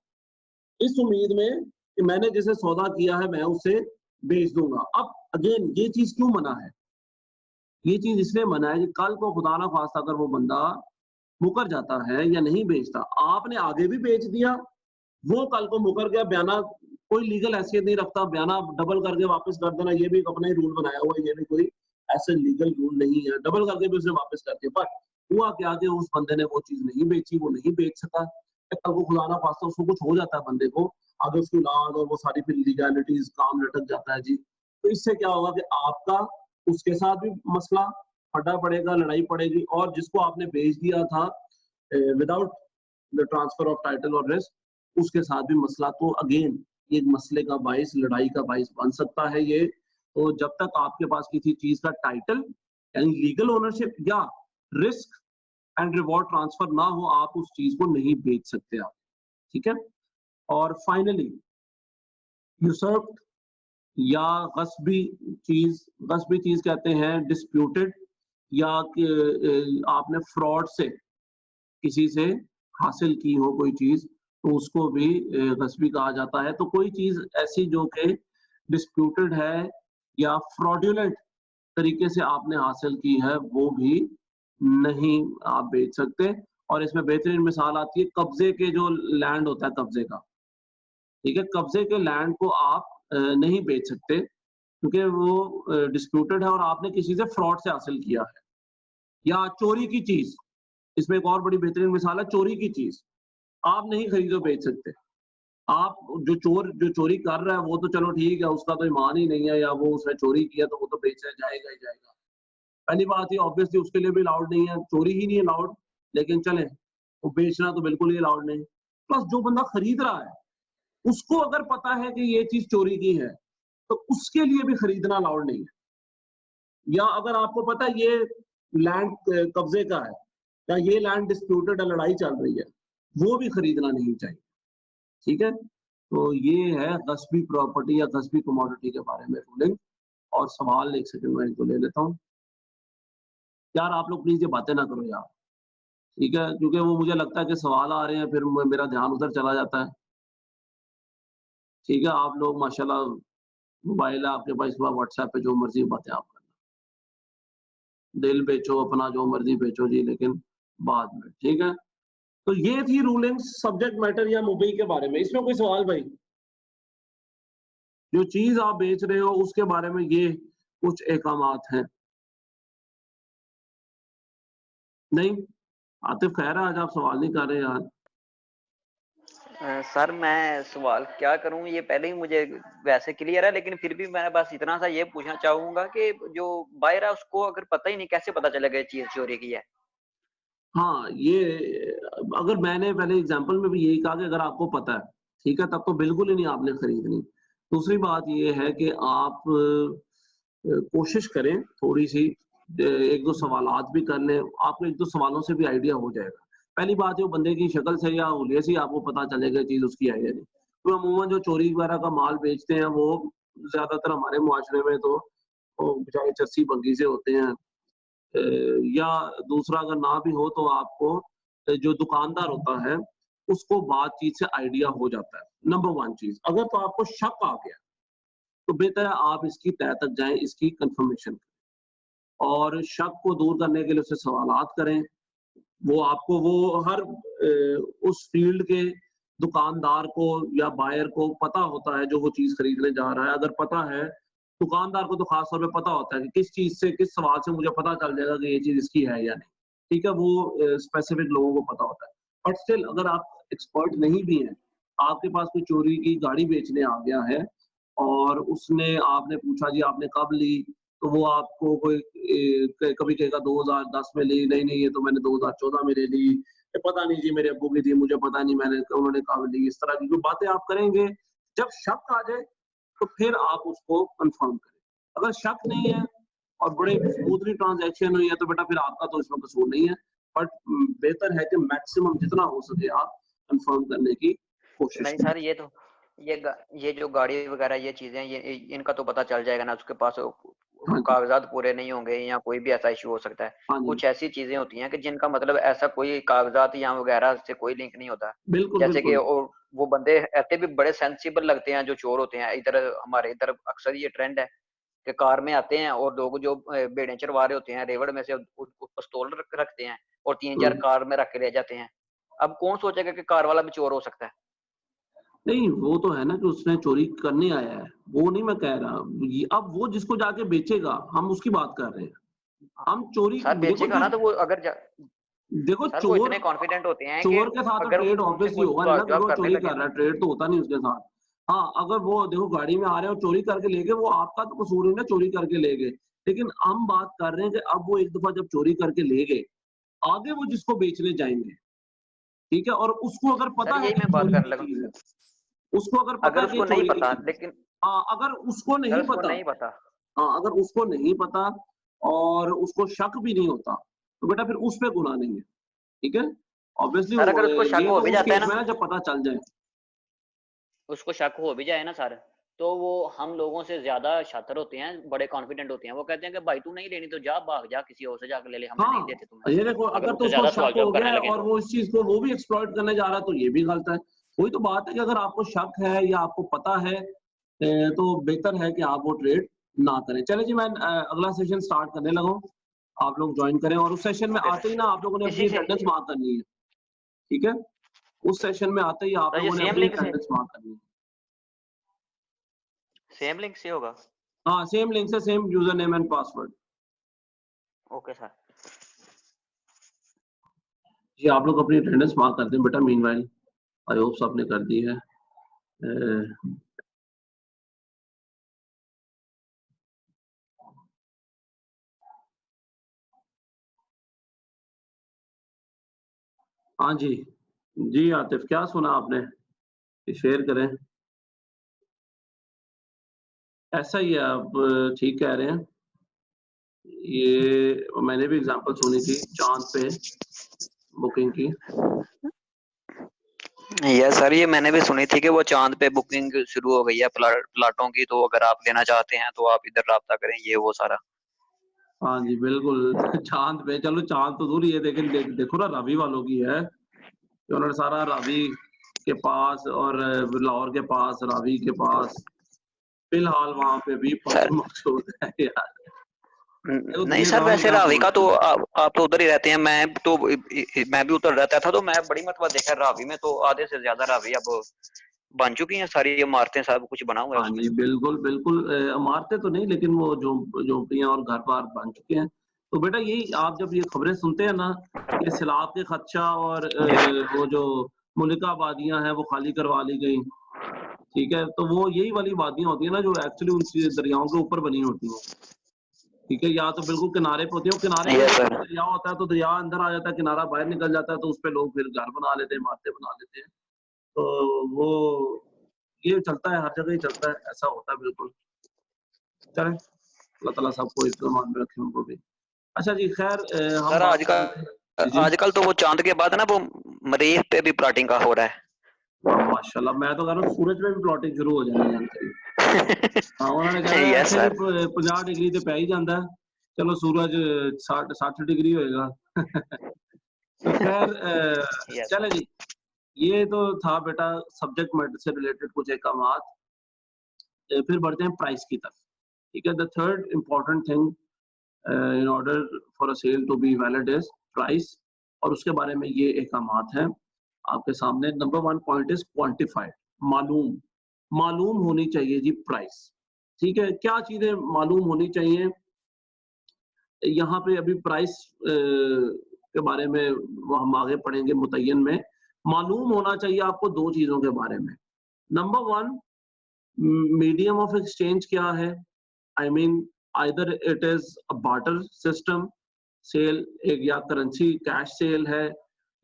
इस उम्मीद में कि मैंने जैसे सौदा किया है मैं उसे बेच दूंगा। अब अगेन ये चीज क्यों मना है? ये चीज इसलिए मना है कि कल को खुदा ना खास्ता अगर वो बंदा मुकर जाता है या नहीं बेचता, आपने आगे भी बेच दिया, वो कल को मुकर गया, बयाना कोई लीगल हैसियत नहीं रखता, बयाना डबल करके वापस कर देना, ये भी एक अपना ही रूल बनाया हुआ है, ये भी कोई ऐसे लीगल रूल नहीं है, डबल करके भी उसने वापस कर दिया। पर हुआ क्या कि उस बंदे ने वो चीज नहीं बेची, वो नहीं बेच सका, कल को खुदा ना खास्ता उसको कुछ हो जाता है बंदे को, आगे उसकी औलाद और वो सारी फिर लीगैलिटीज काम लटक जाता है जी। तो इससे क्या होगा कि आपका उसके साथ भी मसला फटा पड़ेगा, लड़ाई पड़ेगी, और जिसको आपने बेच दिया था without the transfer of title और रिस्क, उसके साथ भी मसला। तो अगेन एक मसले का बाइस, लड़ाई का बाइस बन सकता है ये। तो जब तक आपके पास किसी चीज का टाइटल यानी लीगल ओनरशिप या रिस्क एंड रिवॉर्ड ट्रांसफर ना हो, आप उस चीज को नहीं बेच सकते आप। ठीक है। और फाइनली यूसर्व या गस्बी चीज कहते हैं डिस्प्यूटेड, या कि आपने फ्रॉड से किसी से हासिल की हो कोई चीज, तो उसको भी गस्बी कहा जाता है। तो कोई चीज ऐसी जो कि डिस्प्यूटेड है या फ्रॉडुलेंट तरीके से आपने हासिल की है, वो भी नहीं आप बेच सकते। और इसमें बेहतरीन मिसाल आती है कब्जे के, जो लैंड होता है कब्जे का, ठीक है, कब्जे के लैंड को आप नहीं बेच सकते क्योंकि वो डिस्प्यूटेड है और आपने किसी से फ्रॉड से हासिल किया है। या चोरी की चीज, इसमें एक और बड़ी बेहतरीन मिसाल है, चोरी की चीज आप नहीं खरीदो बेच सकते। आप जो चोरी कर रहा है वो तो चलो ठीक है, उसका तो ईमान ही नहीं है या वो उसने चोरी किया तो वो तो बेचा जाएगा ही जाएगा। पहली बात ये ऑब्वियसली उसके लिए भी अलाउड नहीं है, चोरी ही नहीं अलाउड, लेकिन चले वो बेचना तो बिल्कुल ही अलाउड नहीं। प्लस जो बंदा खरीद रहा है उसको अगर पता है कि ये चीज चोरी की है तो उसके लिए भी खरीदना अलाउड नहीं है। या अगर आपको पता है ये लैंड कब्जे का है या ये लैंड डिस्प्यूटेड है, लड़ाई चल रही है, वो भी खरीदना नहीं चाहिए। ठीक है। तो ये है गस्बी प्रॉपर्टी या गस्बी कमोडिटी के बारे में रूलिंग। और सवाल एक सेकंड में इनको ले लेता हूँ। यार आप लोग प्लीज ये बातें ना करो यार, ठीक है, क्योंकि वो मुझे लगता है कि सवाल आ रहे हैं फिर मेरा ध्यान उधर चला जाता है। ठीक है, आप लोग माशाल्लाह मोबाइल है आपके पास, व्हाट्सएप पे जो मर्जी बातें आप करना, दिल बेचो अपना जो मर्जी बेचो जी, लेकिन बाद में। ठीक है। तो ये थी रूलिंग सब्जेक्ट मैटर या मुबई के बारे में। इसमें कोई सवाल भाई? जो चीज आप बेच रहे हो उसके बारे में ये कुछ एहकामात हैं। नहीं आतिफ, खैर है आज आप सवाल नहीं कर रहे यार। सर मैं सवाल क्या करूं, ये पहले ही मुझे वैसे क्लियर है, लेकिन फिर भी मैं बस इतना सा ये पूछना चाहूंगा कि जो बायर है उसको अगर पता ही नहीं, कैसे पता चलेगा ये चीज चोरी की है? हाँ, ये अगर मैंने पहले एग्जांपल में भी यही कहा कि अगर आपको पता है, ठीक है, तब तो बिल्कुल ही नहीं आपने खरीदनी। दूसरी बात ये है कि आप कोशिश करें थोड़ी-सी, 1-2 सवालात भी कर लें, आपको 1-2 सवालों से भी आइडिया हो जाएगा। पहली बात है वो बंदे की शक्ल से या हुलिये से ही आपको पता चलेगा चीज़ उसकी है या नहीं। तो अमूमन जो चोरी वगैरह का माल बेचते हैं वो ज़्यादातर हमारे मुआशरे में तो वो बेचारे चस्सी-बग्गी से होते हैं। या दूसरा अगर ना भी हो तो आपको जो दुकानदार होता है उसको बातचीत से आइडिया हो जाता है। नंबर 1 चीज़, अगर तो आपको शक आ गया तो बेहतर है आप इसकी तह तक जाएँ, इसकी कन्फर्मेशन, और शक को दूर करने के लिए उससे सवालात करें। वो आपको वो हर उस फील्ड के दुकानदार को या बायर को पता होता है जो वो चीज़ खरीदने जा रहा है। अगर पता है दुकानदार को तो खास तौर पे पता होता है कि किस चीज से, किस सवाल से मुझे पता चल जाएगा कि ये चीज इसकी है या नहीं, ठीक है, वो स्पेसिफिक लोगों को पता होता है। बट स्टिल अगर आप एक्सपर्ट नहीं भी हैं, आपके पास कोई चोरी की गाड़ी बेचने आ गया है और उसने, आपने पूछा जी आपने कब ली, तो वो आपको कोई कभी कहेगा 2010 में ली, नहीं नहीं ये तो मैंने 2014 में ले ली, ये पता नहीं जी मेरे अब्बू की थी, मुझे पता नहीं मैंने, उन्होंने कब ली, इस तरह की जो बातें आप करेंगे, जब शक आ जाए तो फिर आप उसको कंफर्म करें। अगर शक नहीं है और बड़े स्मूथली ट्रांजैक्शन हुई है तो बेटा फिर आपका तो इसमें कसूर नहीं है, बट बेहतर है कि मैक्सिमम जितना हो सके आप कंफर्म करने की कोशिश नहीं करें। सर, ये जो गाड़ी वगैरह ये चीजें, ये इनका तो पता चल जाएगा ना, उसके पास हाँ जी, कागजात पूरे नहीं होंगे या कोई भी ऐसा इशू हो सकता है। हाँ जी, कुछ ऐसी चीजें होती हैं कि जिनका मतलब ऐसा कोई कागजात या वगैरह से कोई लिंक नहीं होता। बिल्कुल, जैसे कि बिल्कुल। वो बंदे ऐसे भी बड़े सेंसिबल लगते हैं जो चोर होते हैं। इधर हमारे इधर अक्सर ये ट्रेंड है कि कार में आते हैं और लोग जो भेड़ें चरवा रहे होते हैं रेवड़ में से पिस्तौल रखते हैं और 3-4 हुँ। कार में रख के ले जाते हैं। अब कौन सोचेगा कि कार वाला भी चोर हो सकता है? नहीं, वो तो है ना कि उसने चोरी करने आया है, वो नहीं मैं कह रहा। ये अब वो जिसको जाके बेचेगा, हम उसकी बात कर रहे हैं। हम चोरी सर देखो बेचेगा जो, ना तो वो अगर देखो सर वो चोर, इतने कॉन्फिडेंट होते हैं कि चोर के साथ तो अगर ट्रेड उनसे ऑब्वियसली कोई होगा नहीं ना कि कागजात वो करने चोरी लगे कर रहा ना। है, ट्रेड तो होता नहीं उसके साथ। हाँ, अगर वो देखो गाड़ी में आ रहे हैं और चोरी करके ले गए, वो आपका तो कसूर नहीं ना, चोरी करके ले गए। लेकिन हम बात कर रहे हैं कि अब वो एक दफा जब चोरी करके ले गए, आगे वो जिसको बेचने जाएंगे, ठीक है, और उसको अगर सर पता है यही कि मैं बात चोरी करने की लगा। चीज है, उसको अगर पता अगर है कि ये उसको नहीं चोरी की पता, चीज है, लेकिन हाँ, अगर उसको सर नहीं उसको पता, नहीं पता। हाँ, अगर उसको नहीं पता और उसको शक भी नहीं होता, तो बेटा फिर उस पे गुनाह नहीं है, ठीक है? ऑब्वियसली सर अगर उसको शक ये हो तो भी उस जाता है केस ना, में है जब पता चल जाए। उसको शक हो भी जाए ना सर, तो वो हम लोगों से ज्यादा शातिर होते हैं, बड़े कॉन्फिडेंट होते हैं। वो कहते हैं कि भाई तू नहीं लेनी तो जा, भाग जा, किसी और से जाकर ले ले, हमें नहीं हाँ, देते तुम्हें। ये देखो अगर अगर तो मुझसे उसको ज्यादा शक सवाल हो जवाब गया करने है लगे और तो। वो इस चीज़ को वो भी एक्सप्लॉइट करने जा रहा है तो ये भी गलत है। वही तो बात है कि अगर आपको शक है या आपको पता है तो बेहतर है कि आप वो ट्रेड ना करें। चलिए जी, मैं अगला सेशन स्टार्ट करने लगा हूँ। आप लोग जॉइन करें और उस सेशन में ओके आते ही सर। ना आप लोगों ने अपनी इसी से अटेंडेंस मार्क करनी है, ठीक है? उस सेशन में आते ही आप सर ये लोगों ने सेम अपनी लिंक से, अटेंडेंस मार्क करनी है। सेम लिंक से होगा? हाँ, सेम लिंक से, same user name and password. Okay sir. जी, आप लोग अपनी अटेंडेंस मार्क कर दें बेटा मीनवाइल। आई होप सबने कर दी है। अ, हाँ जी। जी आतिफ, क्या सुना आपने? ये शेयर करें। ऐसा ही है, आप ठीक कह रहे हैं। ये मैंने भी एग्ज़ाम्पल सुनी थी चाँद पे बुकिंग की। यस सर, ये मैंने भी सुनी थी कि वो चांद पे बुकिंग शुरू हो गई है प्लाटों की, तो अगर आप लेना चाहते हैं तो आप इधर राब्ता करें, ये वो सारा। हाँ जी, बिल्कुल। चाँद पे, चलो चाँद तो दूर ही है, लेकिन देखो ना रावी वालों की है, कि उन्होंने सारा रावी के पास और लाहौर के पास, रावी के पास, फिलहाल वहाँ पे भी सर पत्थर मौजूद है यार। देखो नहीं दुनिया सर, कहाँ की वैसे कहाँ रावी पहुँच का तो गई। आप तो उधर ही रहते हैं। मैं भी उधर रहता था, तो मैं बड़ी मरतबा देखा रावी में तो आधे से ज्यादा रावी अब बन चुकी हैं, सारी इमारतें सब कुछ बना हुआ है हाँ उसमें। जी, बिल्कुल, बिल्कुल। इमारतें तो नहीं, लेकिन वो झोंपड़ियाँ और घर-बार बन चुके हैं। तो बेटा यही आप जब ये खबरें सुनते हैं ना कि सैलाब के खदशा और वो जो मुल्का वादियाँ हैं वो खाली करवा ली गई, ठीक है? तो वो यही वाली वादियाँ होती हैं ना जो एक्चुअली उन सी दरियाओं के ऊपर बनी होती हैं, ठीक है? या तो बिल्कुल किनारे पे होती है और किनारे पे यस जब सर। दरिया होता है तो दरिया अंदर आ जाता है, किनारा बाहर निकल जाता है, तो उसपे लोग फिर घर बना लेते हैं, इमारतें बना लेते हैं। तो वो ये चलता है, हर जगह ही चलता है, ऐसा होता है बिल्कुल। चलें, अल्लाह ताला सबको हिफ्ज़ ईमान में रखे उनको भी। अच्छा जी, ख़ैर हम सर बात कर रहे थे। जी, जी। आजकल तो वो चांद के बाद ना वो मरीख पे भी प्लॉटिंग का हो रहा है। हाँ, माशाल्लाह, मैं तो कह रहा हूँ सूरज पे भी प्लॉटिंग शुरू हो जानी है करीब। हाँ, उन्होंने कहना है यस ऐसे भी सर। 50 डिग्री ते पै ही जांदा है, चलो सूरज 60 डिग्री होएगा। तो ख़ैर यस चलें सर। जी, ये तो था बेटा सब्जेक्ट मैटर से रिलेटेड कुछ अहकामात। फिर बढ़ते हैं प्राइस की तरफ, ठीक है? The third important thing in order for a sale to be valid is price, और उसके बारे में ये अहकामात हैं आपके सामने। Number one point is quantified, मालूम, मालूम होनी चाहिए जी प्राइस। ठीक है, क्या चीजें मालूम होनी चाहिए यहाँ पे अभी प्राइस के बारे में वो हम आगे पढ़ेंगे मुतय्यन में। मालूम होना चाहिए आपको 2 चीज़ों के बारे में। नंबर 1 मीडियम ऑफ एक्सचेंज क्या है? I mean either it is a barter system sale एक या करेंसी कैश सेल है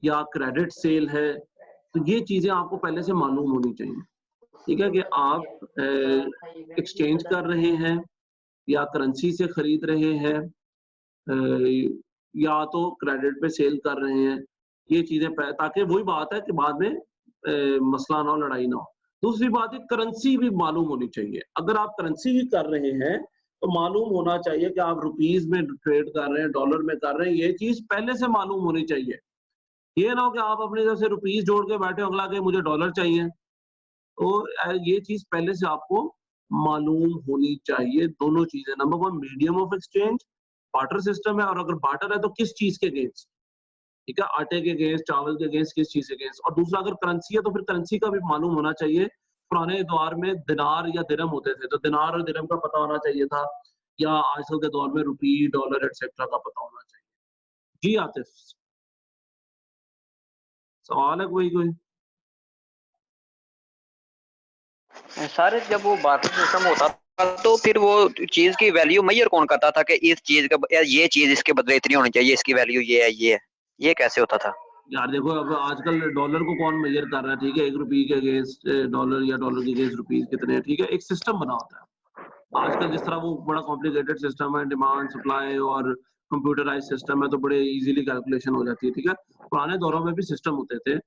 या क्रेडिट सेल है। तो ये चीज़ें आपको पहले से मालूम होनी चाहिए। ठीक है कि आप एक्सचेंज कर रहे हैं या करेंसी से खरीद रहे हैं या तो क्रेडिट पे सेल कर रहे हैं, ये चीज़ें प ताकि वही बात है कि बाद में मसला ना हो, लड़ाई ना हो। दूसरी बात है करेंसी भी मालूम होनी चाहिए। अगर आप करेंसी ही कर रहे हैं, तो मालूम होना चाहिए कि आप रुपीज़ में ट्रेड कर रहे हैं, डॉलर में कर रहे हैं, ये चीज़ पहले से मालूम होनी चाहिए। ये ना हो कि आप अपनी तरफ से रुपीज़ जोड़ के बैठे हो, अगला कहे मुझे डॉलर चाहिए। तो ये चीज़ पहले से आपको मालूम होनी चाहिए, दोनों चीज़ें। Number 1 medium of exchange barter system है और अगर बार्टर है तो किस चीज़ के अगेंस्ट, ठीक है? आटे के अगेंस्ट, चावल के अगेंस्ट, किस चीज़ के अगेंस्ट। और दूसरा अगर करेंसी है तो फिर करेंसी का भी मालूम होना चाहिए। पुराने दौर में दिनार या दिरहम होते थे, तो दिनार और दिरहम का पता होना चाहिए था या आजकल के दौर में रुपी, डॉलर एटसेट्रा का पता होना चाहिए। जी आतिफ, सवाल है कोई? सर जब वो बार्टर सिस्टम होता था तो फिर वो चीज की वैल्यू मेजर कौन करता था कि इस चीज का ये चीज इसके बदले इतनी होनी चाहिए, इसकी वैल्यू ये है, ये कैसे होता था? यार देखो अब आजकल डॉलर को कौन मेजर कर रहा है, ठीक है? 1 रुपये के अगेंस्ट डॉलर या डॉलर के अगेंस्ट रुपीज़ कितने हैं, ठीक है? एक सिस्टम बना होता है। आजकल जिस तरह वो बड़ा कॉम्प्लिकेटेड सिस्टम है, डिमांड, सप्लाई और कंप्यूटराइज़्ड सिस्टम है, तो बड़े ईज़िली कैलकुलेशन हो जाती है, ठीक है? पुराने दौरों में भी सिस्टम होते थे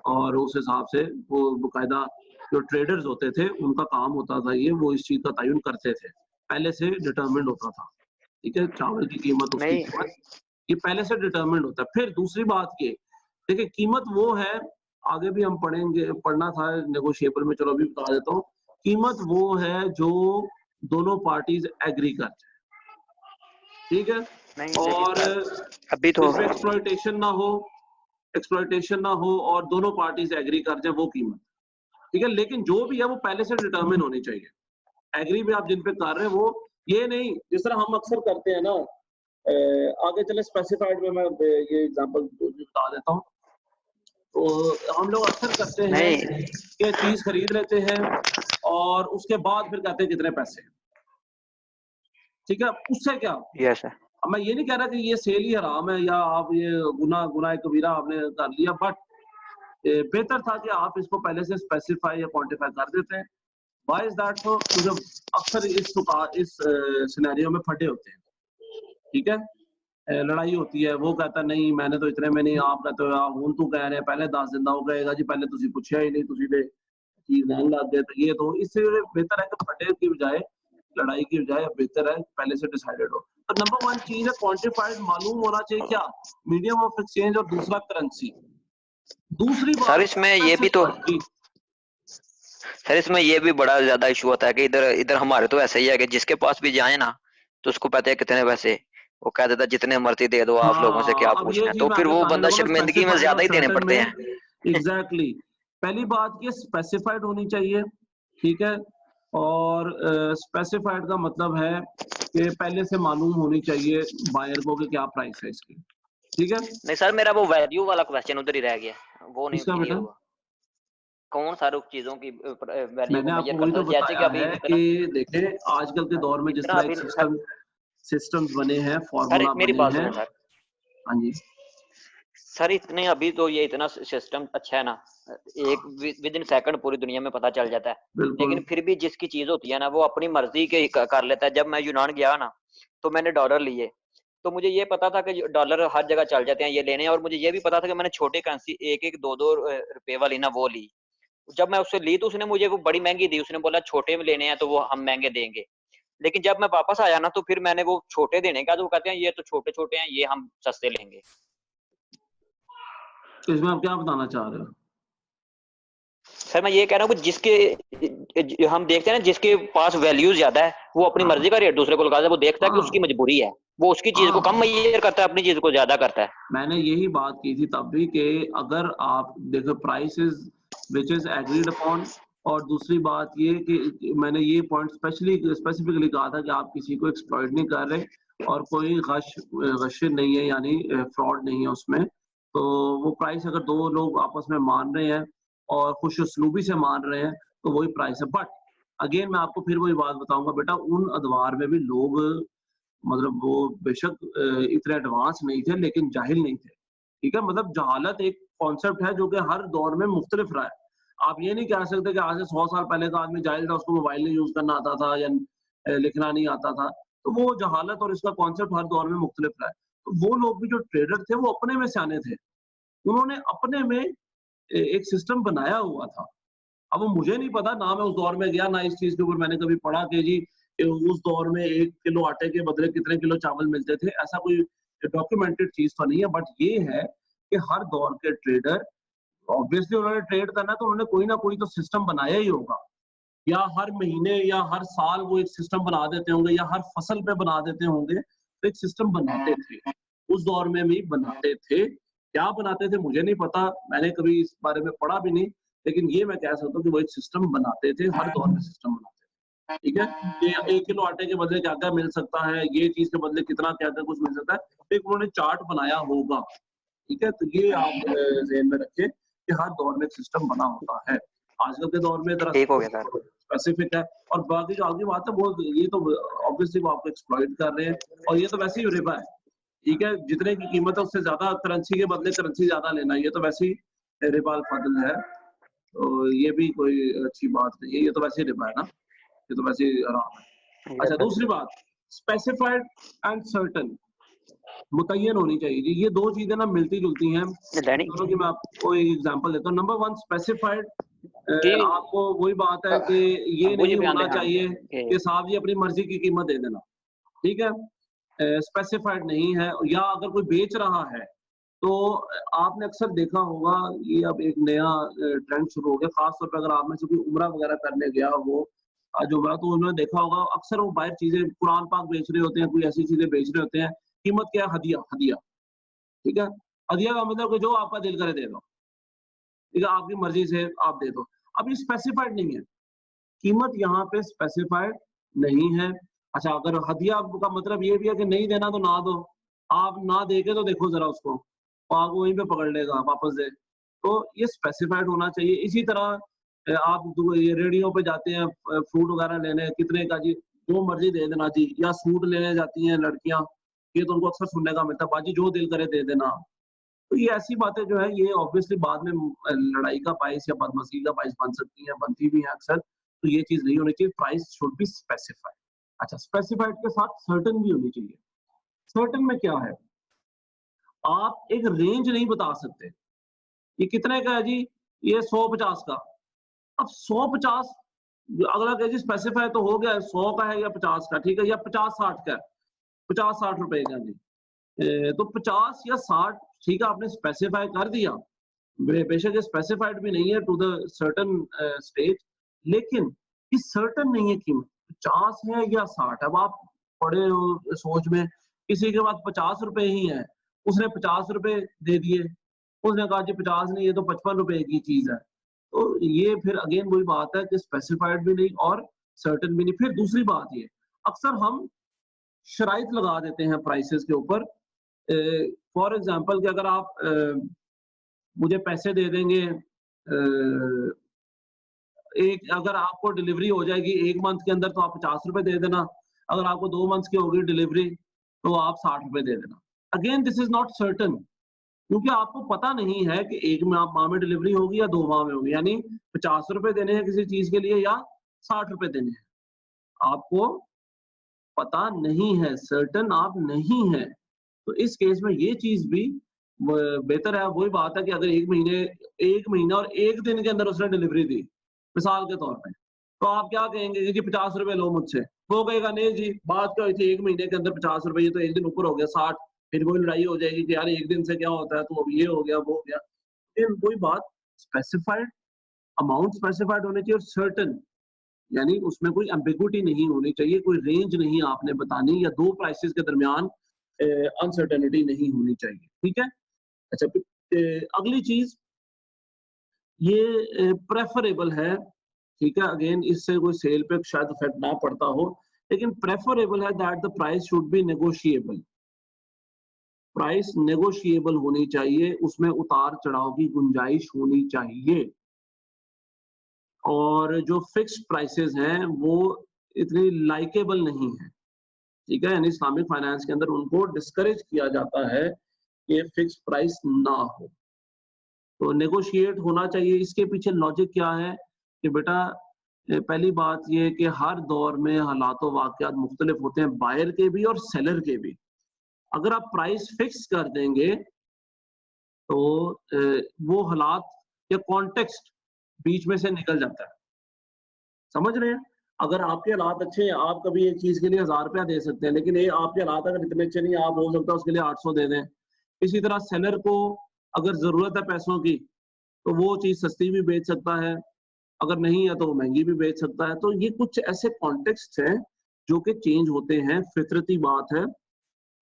और उस हिसाब से वो बाकायदा जो ट्रेडर्स होते थे, उनका काम होता था ये, वो इस चीज़ का तयन करते थे। पहले से डिटरमिन्ड होता था, ठीक है? चावल की कीमत, उसकी नहीं कीमत, ये पहले से डिटरमिन्ड होता है। फिर दूसरी बात ये, देखिए कीमत वो है, आगे भी हम पढ़ेंगे, पढ़ना था नेगोशिएबल में, चलो अभी बता देता हूँ। कीमत वो है जो दोनों पार्टीज एग्री कर जाए, ठीक है? नहीं और लेकिन अभी तो जिसमें एक्सप्लॉइटेशन ना हो और दोनों पार्टीज एग्री कर जाए, वो कीमत, ठीक है? लेकिन जो भी है वो पहले से डिटरमिन होनी चाहिए। एग्री भी आप जिन पे कर रहे हैं, वो ये नहीं जिस तरह हम अक्सर करते हैं ना, आगे चले स्पेसिफाइड में मैं ये एग्जांपल बता देता हूँ। तो हम लोग अक्सर करते हैं नहीं कि चीज खरीद लेते हैं और उसके बाद फिर कहते हैं कितने पैसे, ठीक है? उससे क्या, यस सर अब मैं ये नहीं कह रहा कि ये सेल ही हराम है या आप ये गुनाह कबीरा आपने कर लिया, बट बेहतर था कि आप इसको पहले से स्पेसिफाई या क्वांटिफाई कर देते हैं। Why is that so? क्योंकि अक्सर इस सिनेरियो में फटे होते हैं, ठीक है? लड़ाई होती है, वो कहता नहीं मैंने तो इतने में नहीं, आप कहते हो हूं तू कह रहे पहले 10 दिन वो कहेगा जी पहले तुसी पूछा ही नहीं, तुसी दे चीज नहीं लग गए। तो ये तो इससे बेहतर है कि फटे की बजाय, लड़ाई की बजाय बेहतर है पहले से डिसाइडेड हो। तो नंबर 1 चीज है क्वांटिफाइड, मालूम होना चाहिए क्या, मीडियम ऑफ एक्सचेंज, और दूसरा करेंसी। दूसरी सर बात इसमें ये भी तो स्पेसिफाइड जी। सर इसमें ये भी बड़ा ज्यादा इशू होता है कि इधर इधर हमारे तो ऐसा ही है कि जिसके पास भी जाए ना तो उसको पता है कितने पैसे, वो कह देता जितने मर्जी दे दो, आप लोगों से क्या हाँ, अब ये पूछना है, चीज तो मैं फिर आगे वो बताने बंदा लगा, मैं शर्मिंदगी में स्पेसिफाइड और ज्यादा ही देने सर्टेन पड़ते में हैं। एग्जैक्टली पहली बात ये स्पेसिफाइड होनी चाहिए, ठीक है? और स्पेसिफाइड का मतलब है कि पहले से मालूम होनी चाहिए बायर को कि क्या प्राइस है इसकी, ठीक है? नहीं सर मेरा वो वैल्यू वाला क्वेश्चन उधर ही रह गया, वो नहीं इसका क्लियर बेटा हुआ। कौन सारी चीजों की वैल्यू को मैंने मेजर आपको वही करता तो है, जैसे कि बताया अभी है कि देखें आजकल के दौर में जिस इतना तरह अभी एक सिस्टम्स बने हैं, सर फॉर्मूला मेरी बने बात हैं। सुनो सर, हाँ जी, सर इतने अभी तो ये इतना सिस्टम अच्छा है ना, एक विद इन सेकंड पूरी दुनिया में पता चल जाता है। बिल्कुल। लेकिन फिर भी जिसकी चीज होती है ना वो अपनी मर्जी के कर लेता है। जब मैं यूनान गया ना तो मैंने डॉलर लिए, तो मुझे ये पता था कि डॉलर हर जगह चल जाते हैं ये लेने, और मुझे ये भी पता था कि मैंने छोटे करेंसी 1-1 2-2 रुपए वाली ना वो ली। जब मैं उससे ली तो उसने मुझे वो बड़ी महंगी दी, उसने बोला छोटे में लेने हैं तो वो हम महंगे देंगे। लेकिन जब मैं वापस आया ना तो फिर मैंने वो छोटे देने का, तो वो कहते हैं ये तो छोटे छोटे हैं, ये हम सस्ते लेंगे। तो इसमें आप क्या बताना चाह रहे हो? सर मैं ये कह रहा हूँ कि जिसके हम देखते हैं ना जिसके पास वैल्यू ज्यादा है वो अपनी हाँ मर्जी का रेट दूसरे को लगाता है, वो देखता है कि उसकी हाँ मजबूरी है, वो उसकी चीज को कम हाँ, मेजर करता है, अपनी चीज को ज्यादा करता है। मैंने यही बात की थी तब भी कि अगर आप देखो price is which is agreed upon, और दूसरी बात ये कि मैंने ये पॉइंट स्पेसिफिकली कहा था कि आप किसी को एक्सप्लॉइट नहीं कर रहे और कोई गश नहीं है, यानी फ्रॉड नहीं है उसमें। तो वो प्राइस अगर 2 लोग आपस में मान रहे हैं और खुश उसलूबी से मान रहे हैं, तो वही प्राइस है। बट अगेन मैं आपको फिर वही बात बताऊँगा, बेटा उन अदवार में भी लोग मतलब वो बेशक इतने एडवांस नहीं थे लेकिन जाहिल नहीं थे। ठीक है? मतलब जहालत एक कॉन्सेप्ट है जो कि हर दौर में मुख्तलिफ रहा है। आप ये नहीं कह सकते कि आज से 100 साल पहले का आदमी जाहिल था, उसको मोबाइल नहीं यूज़ करना आता था या लिखना नहीं आता था। तो वो जहालत और इसका कॉन्सेप्ट हर दौर में मुख्तलिफ रहा है। तो वो लोग भी जो ट्रेडर थे वो अपने में सियाने थे। उन्होंने अपने में एक सिस्टम बनाया हुआ था। अब वो मुझे नहीं पता, ना मैं उस दौर में गया, ना इस चीज़ के ऊपर मैंने कभी पढ़ा कि जी उस दौर में 1 किलो आटे के बदले कितने किलो चावल मिलते थे। ऐसा कोई डॉक्यूमेंटेड चीज़ तो नहीं है, बट ये है कि हर दौर के ट्रेडर ऑब्वियसली उन्होंने ट्रेड करना है तो उन्होंने कोई ना कोई तो सिस्टम बनाया ही होगा, या हर महीने या हर साल वो एक सिस्टम बना देते होंगे या हर फसल पे बना देते होंगे, तो एक सिस्टम बनाते थे। उस दौर में भी बनाते थे। क्या बनाते थे मुझे नहीं पता, मैंने कभी इस बारे में पढ़ा भी नहीं, लेकिन ये मैं कह सकता हूँ कि वो एक सिस्टम बनाते थे, हर दौर में सिस्टम बनाते थे। ठीक है? कि 1 किलो आटे के बदले क्या-क्या मिल सकता है, ये चीज़ के बदले कितना क्या-क्या कुछ मिल सकता है, तो एक उन्होंने चार्ट बनाया होगा। ठीक है? तो ये आप ज़हन में रखिए कि हर दौर में एक सिस्टम बना होता है। आजकल के दौर में ठीक हो दरअसल गया सर। स्पेसिफिक है, और बाकी जो आगे बात है वो ये तो ऑब्वियसली वो आपको एक्सप्लॉइट कर रहे हैं, और ये तो वैसे ही रिबा है। ठीक है? जितने की कीमत है उससे ज़्यादा करेंसी के बदले करेंसी ज़्यादा लेना, ये तो वैसे ही रिबा अल फ़ज़ल है। तो ये भी कोई अच्छी बात नहीं है, ये तो वैसे ही रिबा है ना, ये तो वैसे ही हराम है। यस अच्छा, सर। दूसरी बात, स्पेसिफाइड एंड सर्टेन मुतय्यन होनी चाहिए जी। ये 2 चीज़ें ना मिलती-जुलती हैं। ये दैनिक दोनों की मैं आपको एक एग्ज़ाम्पल देता हूँ। नंबर 1 स्पेसिफाइड, जी। आपको वही बात है कि ये अब्बू जी नहीं बयान दे होना हाँ चाहिए कि कि साहब जी अपनी मर्ज़ी की कीमत दे देना। ठीक है? स्पेसिफाइड नहीं है, या अगर कोई बेच रहा है, तो आपने अक्सर देखा होगा, ये अब एक नया ट्रेंड शुरू हो गया, ख़ास तौर पे अगर आप में से कोई उम्रा वग़ैरह करने गया हो, आज उम्रा, तो उन्होंने देखा होगा अक्सर वो बाहर चीज़ें कुरान पाक बेच रहे होते हैं, कोई ऐसी चीज़ें बेच रहे होते हैं, कीमत क्या है? हदिया, हदिया। ठीक है? हदिया का मतलब कि जो आपका दिल करे दे दो। ठीक है? आपकी मर्ज़ी से आप दे दो। अब ये स्पेसिफाइड नहीं है, कीमत यहाँ पे स्पेसिफाइड नहीं है। अच्छा, अगर हदिया का मतलब ये भी है कि नहीं देना तो ना दो, आप ना दे के तो देखो ज़रा उसको, वो आपको वहीं पे पकड़ लेगा वापस दे। तो ये स्पेसिफाइड होना चाहिए। इसी तरह आप ये रेहड़ियों पे जाते हैं फ्रूट वगैरह लेने, कितने का जी? जो मर्ज़ी दे देना जी, या सूट लेने जाती हैं लड़कियाँ, ये तो उनको अक्सर सुनने का मिलता है, बाजी जो दिल करे दे देना। तो ये ऐसी बातें जो है ये ऑब्वियसली बाद में लड़ाई का बाइस या बदमज़गी का बाइस बन सकती हैं, बनती भी हैं अक्सर। तो ये चीज़ नहीं होनी चाहिए, प्राइस शुड बी स्पेसिफाइड। अच्छा, स्पेसिफाइड के साथ सर्टेन भी होनी चाहिए। सर्टेन में क्या है? आप एक रेंज नहीं बता सकते, ये कितने का है जी? ये 150 का। अब 150, अगला कहे जी स्पेसिफाई तो हो गया है, 100 का है या 50 का, ठीक है? या 50-60 का है, 50-60 रुपए का जी। तो 50 या 60, ठीक है, आपने स्पेसिफाई कर दिया। बेशक ये स्पेसिफाइड भी नहीं है टू द सर्टेन स्टेज, लेकिन ये सर्टेन नहीं है कीमत, 50 है या 60। अब आप पड़े हो सोच में, किसी के पास 50 रुपए ही है, उसने 50 रुपए दे दिए, उसने कहा जी 50 नहीं, ये तो 55 रुपए की चीज है। तो ये फिर अगेन वही बात है कि स्पेसिफाइड भी नहीं और सर्टेन भी नहीं। फिर दूसरी बात ये, अक्सर हम शराइत लगा देते हैं प्राइसेस के ऊपर। फॉर एग्जांपल कि अगर आप मुझे पैसे दे देंगे, एक अगर आपको डिलीवरी हो जाएगी 1 मंथ के अंदर, तो आप 50 रुपए दे देना। अगर आपको 2 मंथ्स की होगी डिलीवरी, तो आप 60 रुपए दे देना। Again this is not certain, क्योंकि आपको पता नहीं है कि 1 माह में डिलीवरी होगी या 2 माह में होगी, यानी 50 रुपए देने हैं किसी चीज़ के लिए या 60 रुपए देने हैं। आपको पता नहीं है, सर्टेन आप नहीं हैं। तो इस केस में ये चीज़ भी बेहतर है। वही बात है कि अगर 1 महीना और 1 दिन के अंदर उसने डिलीवरी दी, मिसाल के तौर पे, तो आप क्या कहेंगे कि जी 50 रुपए लो मुझसे। वो कहेगा नहीं जी, बात क्या हुई थी 1 महीने के अंदर 50 रुपए, ये तो 1 दिन ऊपर हो गया 60। फिर वही लड़ाई हो जाएगी कि यार 1 दिन से क्या होता है, तो अब ये हो गया, वो हो गया। फिर वही बात, स्पेसिफाइड अमाउंट स्पेसिफाइड होनी चाहिए और सर्टेन, यानी उसमें कोई एम्बिगुइटी नहीं होनी चाहिए, कोई रेंज नहीं आपने बतानी, या 2 प्राइसेस के दरमियान अनसर्टेनिटी नहीं होनी चाहिए। ठीक है? अच्छा, फिर अगली चीज़ ये प्रेफरेबल है ठीक है, अगेन इससे कोई सेल पे शायद इफेक्ट ना पड़ता हो, लेकिन प्रेफरेबल है that the price should be negotiable. Price negotiable होनी चाहिए, उसमें उतार चढ़ाव की गुंजाइश होनी चाहिए। और जो फिक्स्ड प्राइसेस हैं वो इतनी लाइकेबल नहीं है, ठीक है, यानी इस्लामिक फाइनेंस के अंदर उनको डिस्करेज किया जाता है कि फिक्स्ड प्राइस ना हो। तो नेगोशिएट होना चाहिए। इसके पीछे लॉजिक क्या है कि बेटा पहली बात ये कि हर दौर में हालात व वाक़यात मुख्तलिफ होते हैं, बायर के भी और सेलर के भी। अगर आप प्राइस फिक्स कर देंगे तो वो हालात या कॉन्टेक्स्ट बीच में से निकल जाता है। समझ रहे हैं? अगर आपके हालात अच्छे हैं, आप कभी एक चीज़ के लिए ₹1000 दे सकते हैं, लेकिन ये आपके हालात अगर इतने अच्छे नहीं, आप हो सकता है उसके लिए 800 दे दें। इसी तरह सेलर को अगर ज़रूरत है पैसों की, तो वो चीज़ सस्ती भी बेच सकता है, अगर नहीं है तो वो महँगी भी बेच सकता है। तो ये कुछ ऐसे कॉन्टेक्स्ट हैं जो कि चेंज होते हैं, फितरती बात है।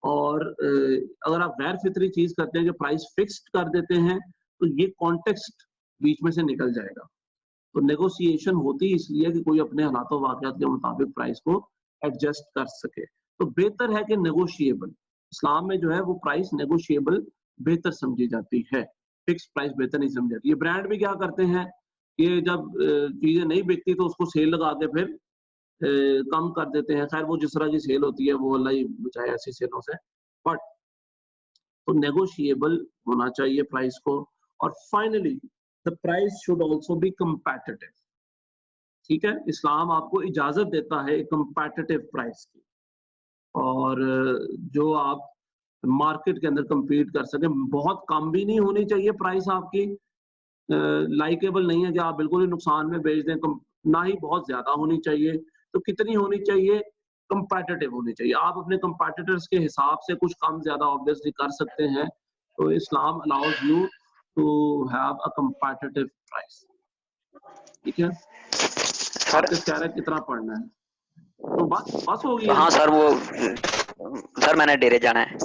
और अगर आप गैर फितरी चीज़ करते हैं कि प्राइस फिक्स्ड कर देते हैं, तो ये कॉन्टेक्स्ट बीच में से निकल जाएगा। तो नेगोशिएशन होती इसलिए कि कोई अपने हालातों वाक़यात के मुताबिक प्राइस को एडजस्ट कर सके। तो बेहतर है कि नेगोशिएबल, इस्लाम में जो है वो प्राइस नेगोशिएबल बेहतर समझी जाती है, फिक्स्ड प्राइस बेहतर नहीं समझी जाती। ये ब्रांड भी क्या करते हैं, ये जब चीज़ें नहीं बिकती तो उसको सेल लगा के फिर कम कर देते हैं। खैर वो जिस तरह की सेल होती है वो अल्लाह ही बचाए ऐसी सेलों से। बट तो नेगोशिएबल होना चाहिए प्राइस को। और finally the price should also be competitive, ठीक है? इस्लाम आपको इजाज़त देता है कम्पेटिटिव प्राइस की, और जो आप मार्केट के अंदर कम्पीट कर सकें। बहुत कम भी नहीं होनी चाहिए प्राइस आपकी, लाइकेबल नहीं है कि आप बिल्कुल ही नुकसान में बेच दें, ना ही बहुत ज़्यादा होनी चाहिए। तो कितनी होनी चाहिए? कम्पेटिटिव होनी चाहिए। आप अपने कम्पेटिटर्स के हिसाब से कुछ कम ज़्यादा ऑब्वियसली कर सकते हैं। तो इस्लाम allows you to have a competitive price, ठीक है? सर आपके कह रहे हैं कितना पढ़ना है? तो बस हो गया? हाँ सर, वो सर मैंने डेरे जाना है।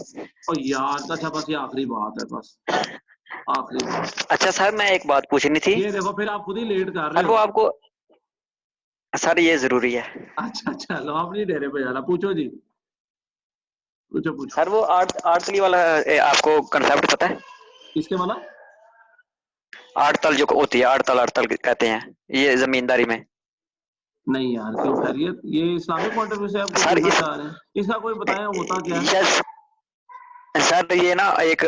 और यार अच्छा बस ये आखिरी बात है, बस आखिरी बात। अच्छा सर, मैं एक बात पूछनी थी। ये देखो फिर आप खुद ही लेट कर रहे सर वो हो। आपको, सर ये जरूरी है। अच्छा चलो आप नहीं डेरे पे जाना, पूछो जी, पूछो पूछो। सर वो आर्टली वाला आपको कंसेप्ट पता है? किसके वाला? आड़तल जो होती है, आड़तल कहते हैं ये जमींदारी में। नहीं यार, क्यों खैरियत? ये इस्लामिक पॉइंट ऑफ व्यू से आप कुछ सर पूछना चाह रहे हैं? इसका कोई बताया होता क्या है? यस सर, ये ना एक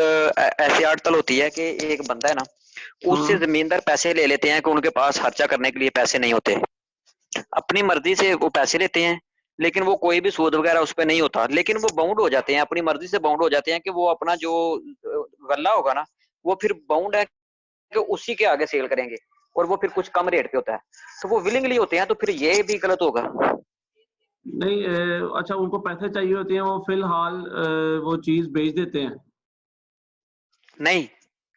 ऐसी आड़तल होती है कि एक बंदा है ना, उससे जमींदार पैसे ले लेते हैं कि उनके पास खर्चा करने के लिए पैसे नहीं होते, अपनी मर्जी से वो पैसे लेते हैं, लेकिन वो कोई भी सूद वगैरह उस पर नहीं होता, लेकिन वो बाउंड हो जाते हैं, अपनी मर्जी से बाउंड हो जाते हैं कि वो अपना जो गल्ला होगा ना, वो फिर बाउंड है कि उसी के आगे सेल करेंगे, और वो फिर कुछ कम रेट पे होता है, तो वो विलिंगली होते हैं, तो फिर ये भी गलत होगा। नहीं अच्छा उनको पैसे चाहिए होते हैं, वो फिलहाल वो चीज बेच देते हैं। नहीं,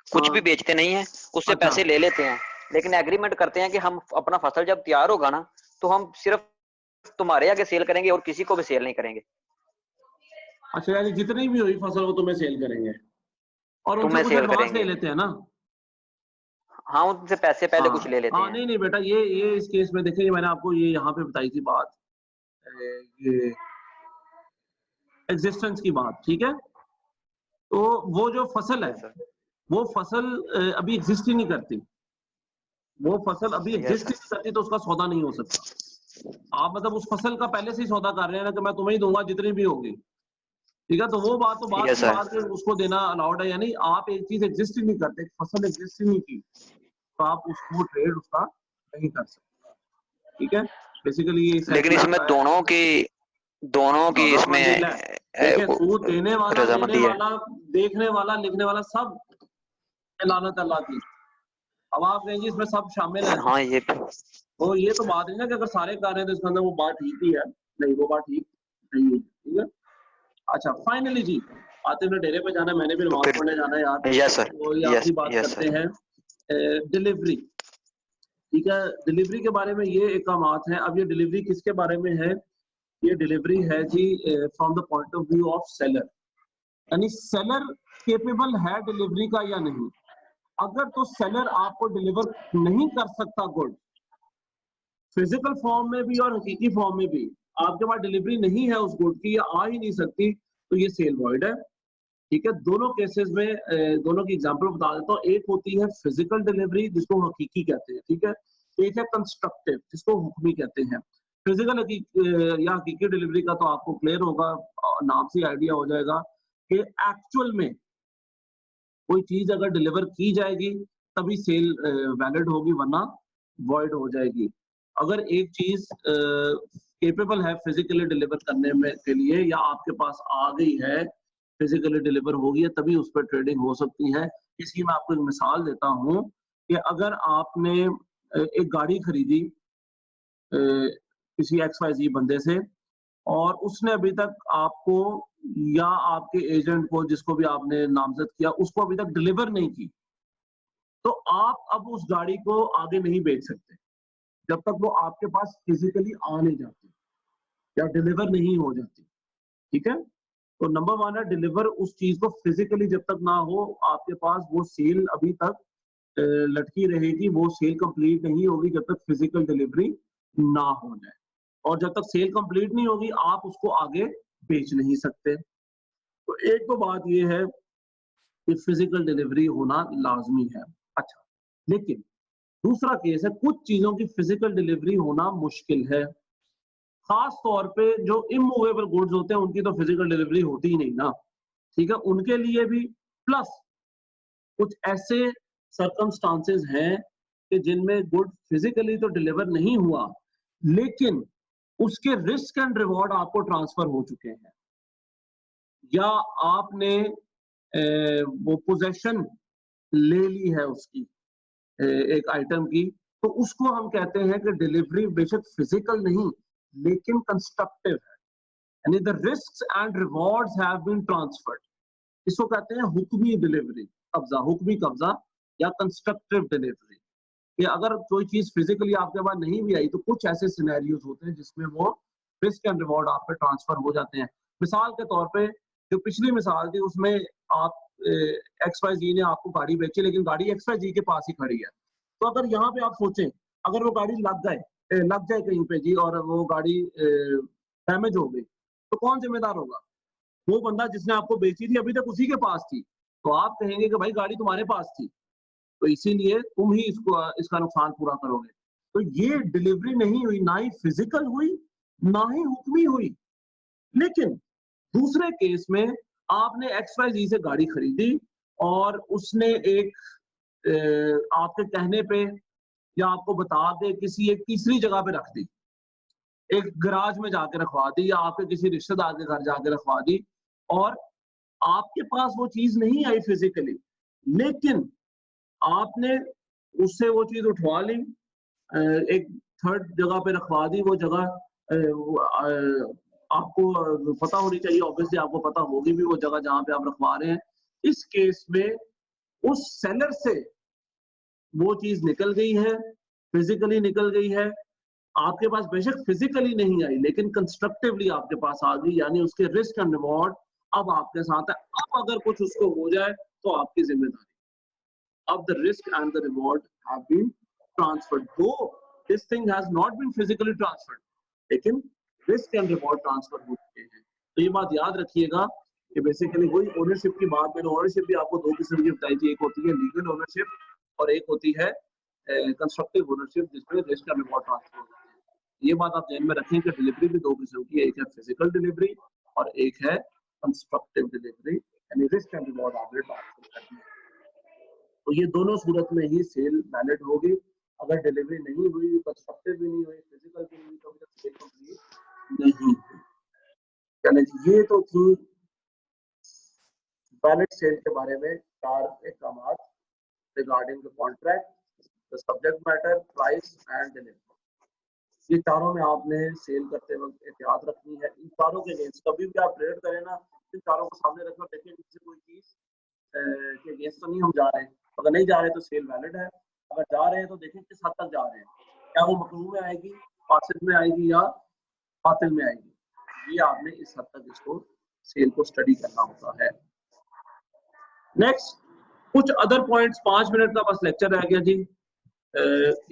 कुछ भी हाँ। बेचते नहीं है, उससे अच्छा पैसे ले लेते हैं, लेकिन एग्रीमेंट करते हैं कि हम अपना फसल जब तैयार होगा ना, तो हम सिर्फ तुम्हारे आगे सेल करेंगे और किसी को भी सेल नहीं करेंगे। अच्छा, यानी जितनी भी हुई फसल वो तुम्हें सेल करेंगे, और उनसे तुम्हें कुछ सेल एडवांस ले करेंगे। लेते हैं ना? हाँ, उनसे पैसे पहले हाँ कुछ ले लेते हाँ, हैं। नहीं नहीं बेटा, ये इस केस में देखिए, मैंने आपको ये यहाँ पे बताई थी बात, ये एग्जिस्टेंस की बात, ठीक है? तो वो जो फसल है, यस सर। वो फसल अभी एग्जिस्ट ही नहीं करती। वो फसल अभी यस एग्जिस्ट ही नहीं सर। करती, तो उसका सौदा नहीं हो सकता। आप मतलब उस फसल का पहले से ही सौदा कर रहे हैं ना कि मैं तुम्हें ही दूंगा जितनी भी होगी, ठीक है? तो वो बात तो बात यस की सर। बात है, उसको देना अलाउड है। यानी आप एक चीज एग्जिस्ट ही नहीं करते, एक फसल एग्जिस्ट ही नहीं की, तो आप उसको ट्रेड उसका नहीं कर सकते, ठीक है? बेसिकली ये लेकिन इसमें सेटलमेंट है, दोनों की इसमें रजामंदी है। देखिए सूद देने वाला, लेने रजामंदी है। वाला, देखने वाला, लिखने वाला, सब लानत अल्लाह की। अब आप कहेंगे इसमें सब शामिल है, हाँ ये तो ये तो बात नहीं ना कि अगर सारे कर रहे हैं तो इसके अंदर वो बात ठीक ही है। नहीं, वो बात ठीक नहीं है, ठीक है? अच्छा फाइनली जी, आते हुए डेरे पे जाना है, मैंने भी तो नमाज फिर पढ़ने जाना है यार। Yes sir. तो ये यस आखिरी बात यस करते सर। हैं डिलीवरी, ठीक है? डिलीवरी के बारे में ये इकामात हैं। अब ये डिलीवरी किसके बारे में है? ये डिलीवरी है जी from the point of view of seller, यानी सेलर केपेबल है डिलीवरी का या नहीं। अगर तो सेलर आपको डिलीवर नहीं कर सकता गुड, फिजिकल फॉर्म में भी और हकीकी फॉर्म में भी आपके पास डिलीवरी नहीं है उस गुड की या आ ही नहीं सकती, तो ये सेल वॉइड है। ठीक है, दोनों केसेस में दोनों की एग्जांपल बता देता हूँ। एक होती है फिजिकल डिलीवरी जिसको हकीकी कहते हैं, ठीक है, एक है कंस्ट्रक्टिव जिसको हुक्मी कहते हैं। फिजिकल या हकीकी डिलीवरी का तो आपको क्लियर होगा, नाम से आइडिया हो जाएगा कि एक्चुअल में कोई चीज अगर डिलीवर की जाएगी तभी सेल वैलिड होगी, वरना वॉइड हो जाएगी। अगर एक चीज केपेबल है फिजिकली डिलीवर करने में के लिए या आपके पास आ गई है, फिजिकली डिलीवर होगी है, तभी उस पर ट्रेडिंग हो सकती है। इसकी मैं आपको एक मिसाल देता हूँ कि अगर आपने एक गाड़ी खरीदी किसी XYZ बंदे से और उसने अभी तक आपको या आपके एजेंट को, जिसको भी आपने नामजद किया, उसको अभी तक डिलीवर नहीं की, तो आप अब उस गाड़ी को आगे नहीं बेच सकते जब तक वो आपके पास फिजिकली आ नहीं जाती या डिलीवर नहीं हो जाती। ठीक है, तो नंबर 1 है डिलीवर उस चीज को फिजिकली जब तक ना हो आपके पास, वो सेल अभी तक लटकी रहेगी, वो सेल कंप्लीट नहीं होगी जब तक फिजिकल डिलीवरी ना हो जाए। और जब तक सेल कंप्लीट नहीं होगी आप उसको आगे बेच नहीं सकते। तो एक तो बात ये है कि फिजिकल डिलीवरी होना लाजमी है। अच्छा, लेकिन दूसरा केस है कुछ चीजों की फिजिकल डिलीवरी होना मुश्किल है। खास तौर पे जो इमूवेबल गुड्स होते हैं उनकी तो फिजिकल डिलीवरी होती ही नहीं ना, ठीक है, उनके लिए भी। प्लस कुछ ऐसे सर्कमस्टांसेस हैं कि जिनमें गुड फिजिकली तो डिलीवर नहीं हुआ, लेकिन उसके रिस्क एंड रिवॉर्ड आपको ट्रांसफर हो चुके हैं, या आपने वो पोजेशन ले ली है उसकी एक आइटम की, तो उसको हम कहते हैं कि डिलीवरी बेशक फिजिकल नहीं लेकिन कंस्ट्रक्टिव है, यानी the risks and rewards have been transferred. इसको कहते हैं हुक्मी डिलीवरी, कब्जा, हुक्मी कब्जा या कंस्ट्रक्टिव डिलीवरी। कि अगर कोई चीज फिजिकली आपके पास नहीं भी आई तो कुछ ऐसे सिनेरियोज होते हैं जिसमें वो रिस्क एंड रिवॉर्ड आप पे ट्रांसफर हो जाते हैं। मिसाल के तौर पे जो पिछली मिसाल थी उसमें आप XYZ ने आपको गाड़ी बेची, लेकिन गाड़ी XYZ के पास ही खड़ी है। तो अगर यहाँ पे आप सोचें अगर वो गाड़ी लग जाए कहीं पे जी और वो गाड़ी डैमेज हो गई, तो कौन जिम्मेदार होगा? वो बंदा जिसने आपको बेची थी, अभी तक उसी के पास थी, तो आप कहेंगे कि भाई गाड़ी तुम्हारे पास थी तो इसीलिए तुम ही इसका नुकसान पूरा करोगे। तो ये डिलीवरी नहीं हुई, ना ही फिजिकल हुई ना ही हुक्मी हुई। लेकिन दूसरे केस में आपने XYZ से गाड़ी खरीदी और उसने एक आपके कहने पे या आपको बता के किसी एक तीसरी जगह पे रख दी, एक गराज में जाके रखवा दी या आपके किसी रिश्तेदार के घर जाके रखवा दी, और आपके पास वो चीज नहीं आई फिजिकली, लेकिन आपने उससे वो चीज उठवा ली, एक थर्ड जगह पे रखवा दी। वो जगह आपको पता होनी चाहिए, ऑब्वियसली आपको पता होगी भी वो जगह जहाँ पे आप रखवा रहे हैं। इस केस में उस सेलर से वो चीज निकल गई है, फिजिकली निकल गई है, आपके पास बेशक फिजिकली नहीं आई लेकिन कंस्ट्रक्टिवली आपके पास आ गई, यानी उसके रिस्क एंड रिवॉर्ड अब आपके साथ है। अब अगर कुछ उसको हो जाए तो आपकी जिम्मेदारी। Of the risk and the reward have been transferred. Though this thing has not been physically transferred, लेकिन risk and reward transfer हो चुके हैं। तो ये बात याद रखिएगा कि बेसिकली वही ओनरशिप की बात, मैंने ओनरशिप भी आपको दो किस्म की बताई थी, एक होती है लीगल ओनरशिप और एक होती है कंस्ट्रक्टिव ओनरशिप जिसमें रिस्क एंड रिवॉर्ड ट्रांसफर होता है। ये बात आप ध्यान में रखें कि डिलीवरी भी दो किस्म की है, एक है फिजिकल डिलीवरी और एक है कंस्ट्रक्टिव डिलीवरी, यानी रिस्क एंड रिवॉर्ड आपने ट्रांसफर करनी है। तो ये दोनों सूरत में ही सेल वैलिड होगी। अगर डिलीवरी नहीं हुई, कंस्ट्रक्टिव भी नहीं हुई, फिजिकल भी नहीं हुई, तो अभी तक सेल कंप्लीट नहीं हुई। चलिए, ये तो थी वैलिड सेल के बारे में 4 अहकामात regarding the contract, the subject matter, price and delivery. ये चारों में आपने सेल करते वक्त एहतियात रखनी है। इन चारों के अगेंस्ट कभी भी आप ट्रेड करें ना, इन चारों को सामने रखना, देखिए किसी कोई चीज के अगेंस्ट तो नहीं हम जा रहे हैं। अगर नहीं जा रहे तो सेल वैलिड है, अगर जा रहे हैं तो देखें किस हद तक जा रहे हैं, क्या वो मकरूह में आएगी, फासिद में आएगी या बातिल में आएगी। ये आपने इस हद तक इसको सेल को स्टडी करना होता है। नेक्स्ट कुछ अदर पॉइंट्स, 5 मिनट का बस लेक्चर रह गया जी।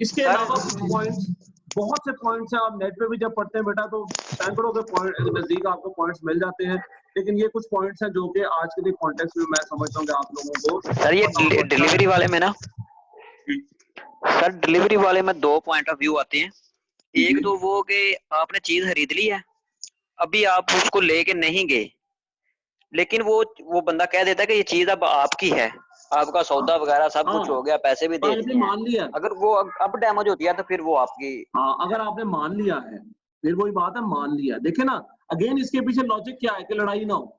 इसके अलावा कुछ पॉइंट्स बहुत से पॉइंट्स हैं, आप नेट पे भी जब पढ़ते हैं बेटा तो सैकड़ों के पॉइंट नजदीक आपको पॉइंट्स मिल जाते हैं, लेकिन ये कुछ पॉइंट्स हैं जो कि आज के कॉन्टेक्स्ट में मैं समझता हूँ कि आप लोगों को सर ये पता होना डिलीवरी वाले में ना, जी सर डिलीवरी वाले में 2 पॉइंट ऑफ व्यू आते हैं। एक जी तो वो कि आपने चीज खरीद ली है, अभी आप उसको लेके नहीं गए, लेकिन वो बंदा कह देता है कि ये चीज अब आपकी है, आपका हाँ सौदा वगैरह सब कुछ हाँ, हो गया, पैसे भी तो दे आपने दिए हैं। मान लिया, अगर वो अब डैमेज होती है तो फिर वो आपकी। हाँ अगर आपने मान लिया है, फिर वही बात है, मान लिया। देखे ना, अगेन इसके पीछे लॉजिक क्या है कि लड़ाई ना हो,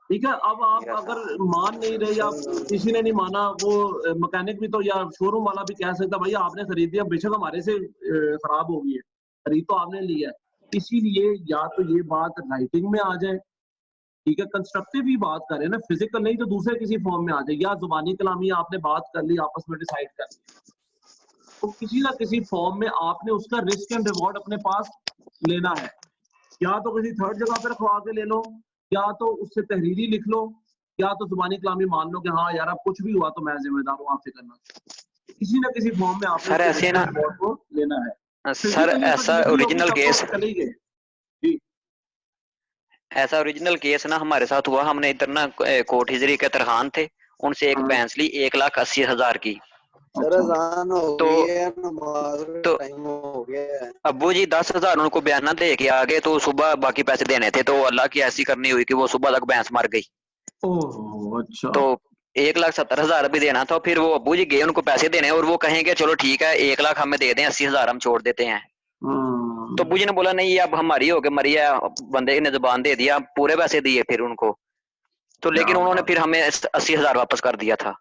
ठीक है। अब आप यस अगर सर। मान नहीं रहे या किसी ने नहीं माना, वो मैकेनिक भी तो या शोरूम वाला भी कह सकता भैया आपने खरीद दिया, बेशक हमारे से खराब हो गई है, खरीद तो आपने लिया है। इसीलिए या तो ये बात राइटिंग में आ जाए, ठीक है, कंस्ट्रक्टिव ही बात करें ना, फिजिकल नहीं तो दूसरे किसी फॉर्म में आ जाए, या जुबानी कलामी आपने बात कर ली, आपस में डिसाइड कर लिया, तो किसी ना किसी फॉर्म में आपने उसका रिस्क एंड रिवॉर्ड अपने पास लेना है। या तो किसी थर्ड जगह पे रखवा के ले लो, या तो उससे तहरीरी लिख लो, या तो जुबानी कलामी मान लो कि हाँ यार अब कुछ भी हुआ तो मैं जिम्मेदार हूँ, आपसे करना। किसी ना किसी फॉर्म में आपने सर उसके ऐसे रिस्क ना, एंड रिवॉर्ड को लेना है। सर फिजिकली तो ऐसा डिलीवरी होगी ओरिजिनल तब तो केस, चले गए जी। ऐसा ओरिजिनल केस ना हमारे साथ हुआ। हमने इधर ना कोट हिजरी के तरखान थे, उनसे एक हाँ भैंस ली 1,80,000 की। सर अच्छा अजान हो तो गई है, नमाज का तो टाइम हो गया है। अब्बू जी 10,000 उनको बयाना दे के आ गए, तो सुबह बाकी पैसे देने थे, तो अल्लाह की ऐसी करनी हुई कि वो सुबह तक भैंस मर गई। ओह अच्छा तो 1,70,000 भी देना था। फिर वो अब्बू जी गए उनको पैसे देने, और वो कहेंगे चलो ठीक है 1,00,000 हमें दे दें, 80,000 हम छोड़ देते हैं। तो अब्बू जी ने बोला नहीं ये अब हमारी हो गई, मरी है, बंदे ने जुबान दे दिया, पूरे पैसे दिए फिर उनको। तो क्या लेकिन उन्होंने बात, फिर हमें 80,000 वापस कर दिया था।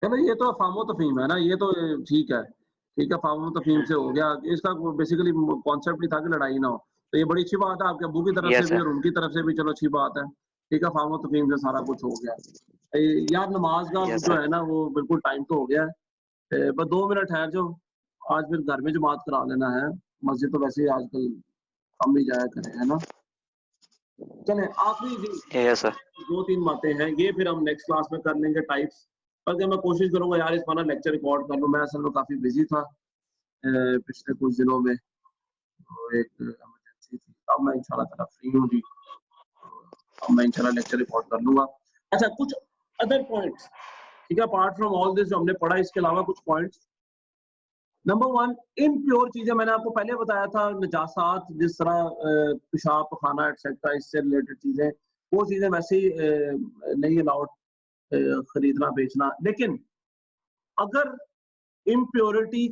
चलो ये तो फार्मो तफहीम है ना, ये तो ठीक है, ठीक है, फार्मो तफहीम से हो गया। इसका बेसिकली कॉन्सेप्ट भी था कि लड़ाई ना हो, तो ये बड़ी अच्छी बात है आपके अब्बू की तरफ से यस भी सर। और उनकी तरफ से भी, चलो अच्छी बात है, ठीक है, फार्मो तफहीम से सारा कुछ हो गया। यार नमाज का यस जो सर। है ना वो बिल्कुल टाइम तो हो गया है, बस 2 मिनट ठहर जाओ, आज फिर घर में जमात करा लेना है, मस्जिद तो वैसे ही आजकल कम ही जाया करें, है ना। चले आखिरी जी, यस सर। 2-3 बातें हैं, ये फिर हम नेक्स्ट क्लास में कर लेंगे टाइप्स। बल्कि मैं कोशिश करूंगा यार इस बार ना लेक्चर रिकॉर्ड कर लूं, मैं असल में काफी बिजी था पिछले कुछ दिनों में, तो एक इमरजेंसी थी, अब मैं इंशाल्लाह ताला फ्री हूँ जी, तो अब मैं इंशाल्लाह लेक्चर रिकॉर्ड कर लूंगा। अच्छा कुछ अदर पॉइंट्स, ठीक है, अपार्ट फ्रॉम ऑल दिस जो हमने पढ़ा, इसके अलावा कुछ पॉइंट्स। नंबर 1, इम्प्योर चीजें मैंने आपको पहले बताया था, नजासात जिस तरह पेशाब पखाना एटसेट्रा, इससे रिलेटेड चीजें, वो चीजें वैसे ही नहीं अलाउड खरीदना बेचना। लेकिन अगर इम्प्योरिटी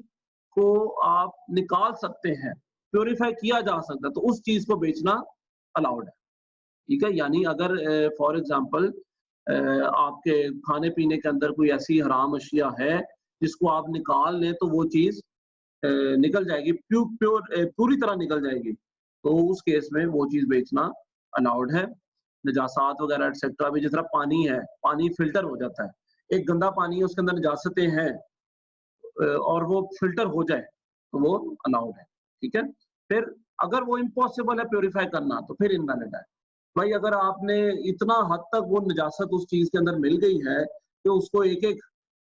को आप निकाल सकते हैं, प्योरीफाई किया जा सकता है, तो उस चीज को बेचना अलाउड है, ठीक है। यानी अगर फॉर एग्जांपल आपके खाने पीने के अंदर कोई ऐसी हराम अशिया है जिसको आप निकाल लें तो वो चीज निकल जाएगी, पूरी तरह निकल जाएगी, तो उस केस में वो चीज बेचना अलाउड है। नजासात वगैरह एटसेट्रा भी, जिस तरह पानी है, पानी फिल्टर हो जाता है, एक गंदा पानी है उसके अंदर नजासतें हैं और वो फिल्टर हो जाए तो वो अलाउड है, ठीक है। फिर अगर वो इम्पॉसिबल है प्योरीफाई करना तो फिर इनवैलिड है। भाई अगर आपने इतना हद तक वो नजासत उस चीज के अंदर मिल गई है कि उसको एक एक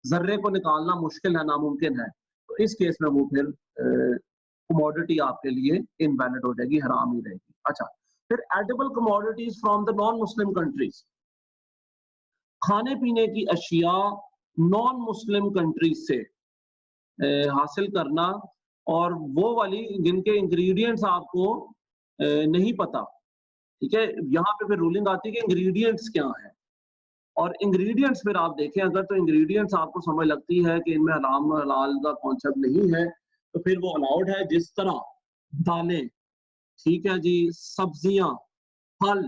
जर्रे को निकालना मुश्किल है, नामुमकिन है, तो इस केस में वो फिर कमोडिटी आपके लिए इनवैलिड हो जाएगी, हराम ही रहेगी। अच्छा, फिर edible commodities from the non Muslim countries, खाने पीने की अशिया नॉन मुस्लिम कंट्रीज से हासिल करना, और वो वाली जिनके इंग्रेडिएंट्स आपको नहीं पता, ठीक है। यहाँ पे फिर रूलिंग आती है कि इंग्रेडिएंट्स क्या हैं, और इंग्रेडिएंट्स फिर आप देखें अगर तो इंग्रेडिएंट्स आपको समझ लगती है कि इनमें हराम हलाल का कॉन्सेप्ट नहीं है, तो फिर वो अलाउड है। जिस तरह दालें, ठीक है जी, सब्जियां, फल,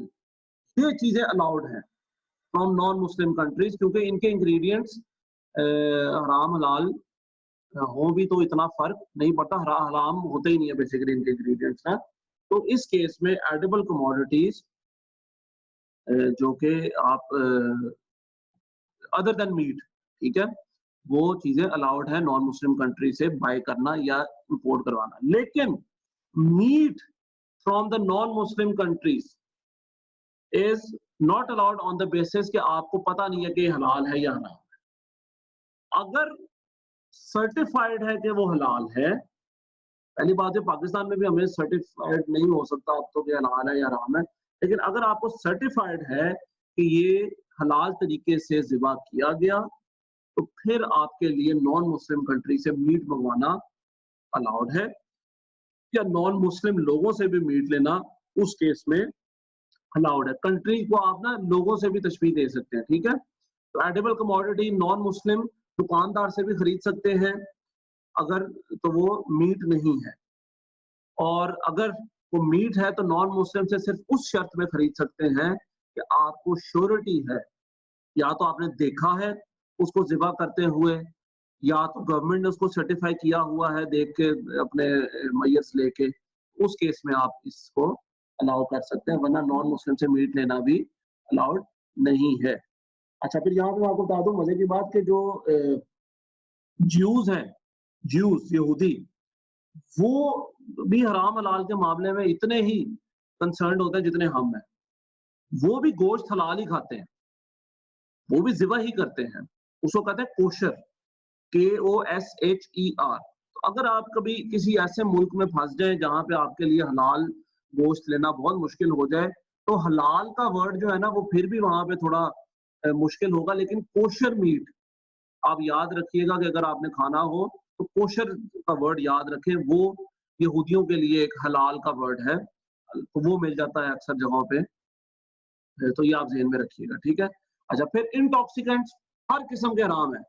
ये चीजें अलाउड हैं फ्रॉम नॉन मुस्लिम कंट्रीज, क्योंकि इनके इंग्रेडिएंट्स हराम हलाल हो भी तो इतना फर्क नहीं पड़ता, हराम होते ही नहीं है बेसिकली इनके इंग्रेडिएंट्स ना। तो इस केस में एडिबल कमोडिटीज जो कि आप अदर देन मीट, ठीक है, वो चीजें अलाउड है नॉन मुस्लिम कंट्री से बाय करना या इंपोर्ट करवाना। लेकिन meat from the non Muslim countries is not allowed on the basis कि आपको पता नहीं है कि हलाल है या हराम है। अगर सर्टिफाइड है कि वो हलाल है, पहली बात है पाकिस्तान में भी हमें सर्टिफाइड नहीं हो सकता अब तो कि हलाल है या हराम है, लेकिन अगर आपको सर्टिफाइड है कि ये हलाल तरीके से ज़िबा किया गया, तो फिर आपके लिए नॉन मुस्लिम कंट्री से मीट मंगवाना अलाउड है, या नॉन मुस्लिम लोगों से भी मीट लेना उस केस में अलाउड है। कंट्री को आप ना लोगों से भी तशबीह दे सकते हैं, ठीक है। तो एडिबल कमोडिटी नॉन मुस्लिम दुकानदार से भी खरीद सकते हैं अगर तो वो मीट नहीं है, और अगर वो मीट है तो नॉन मुस्लिम से सिर्फ उस शर्त में खरीद सकते हैं कि आपको श्योरिटी है, या तो आपने देखा है उसको ज़िबा करते हुए, या तो गवर्नमेंट ने उसको सर्टिफाई किया हुआ है देख के अपने मैयर्स लेके, उस केस में आप इसको अलाउ कर सकते हैं, वरना नॉन मुस्लिम से मीट लेना भी अलाउड नहीं है। अच्छा, फिर यहाँ पे मैं आपको बता दूं मजे की बात कि जो ज्यूज हैं, ज्यूज यहूदी, वो भी हराम हलाल के मामले में इतने ही कंसर्न्ड होते हैं जितने हम हैं। वो भी गोश्त हलाल ही खाते हैं, वो भी ज़िबा ही करते हैं, उसको कहते हैं कोशर, KOSHER। तो अगर आप कभी किसी ऐसे मुल्क में फंस जाए जहां पे आपके लिए हलाल गोश्त लेना बहुत मुश्किल हो जाए, तो हलाल का वर्ड जो है ना वो फिर भी वहां पे थोड़ा मुश्किल होगा, लेकिन कोशर मीट आप याद रखिएगा कि अगर आपने खाना हो तो कोशर का वर्ड याद रखें, वो यहूदियों के लिए एक हलाल का वर्ड है, तो वो मिल जाता है अक्सर जगहों पे, तो ये आप ज़हन में रखिएगा, ठीक है। अच्छा, फिर इंटॉक्सिकेंट्स हर किस्म के हराम है।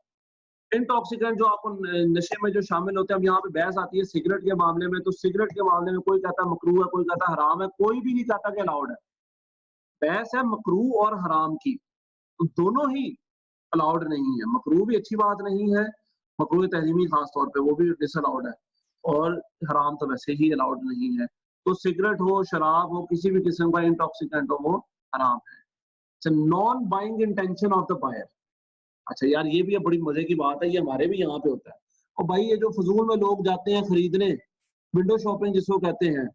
इंटॉक्सिकेंट जो आपको नशे में जो शामिल होते हैं, अब यहाँ पे बहस आती है सिगरेट के मामले में, तो सिगरेट के मामले में कोई कहता है मकरूह है, कोई कहता है हराम है, कोई भी नहीं कहता कि अलाउड है। बहस है मकरूह और हराम की, तो दोनों ही अलाउड नहीं है। मकरूह भी अच्छी बात नहीं है, मकरूह तहरीमी खास तौर पे वो भी डिसअलाउड है, और हराम तो वैसे ही अलाउड नहीं है। तो सिगरेट हो, शराब हो, किसी भी किस्म का इंटॉक्सिकेंट हो, वो हराम है। Non buying intention of the buyer. अच्छा यार, ये भी बड़ी मजे की बात है, ये हमारे भी यहाँ पे होता है। और भाई ये जो फजूल में लोग जाते हैं खरीदने, विंडो शॉपिंग जिसको कहते हैं,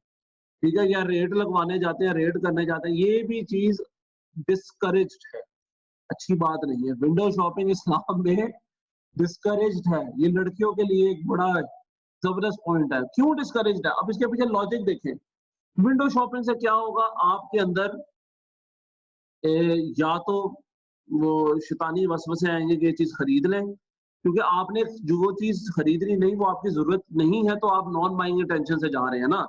ठीक है, या रेट लगवाने जाते हैं, रेट करने जाते हैं, ये भी चीज डिस्करेज्ड है, अच्छी बात नहीं है। विंडो शॉपिंग इस्लाम में डिस्करेज्ड है, ये लड़कियों के लिए एक बड़ा जबरदस्त पॉइंट है। क्यों डिस्करेज्ड है? अब इसके पीछे लॉजिक देखें। विंडो शॉपिंग से क्या होगा, आपके अंदर या तो वो शैतानी वसवसे आएंगे कि ये चीज खरीद लें, क्योंकि आपने जो चीज खरीदनी नहीं वो आपकी जरूरत नहीं है, तो आप नॉन बाइंग इंटेंशन से जा रहे हैं ना।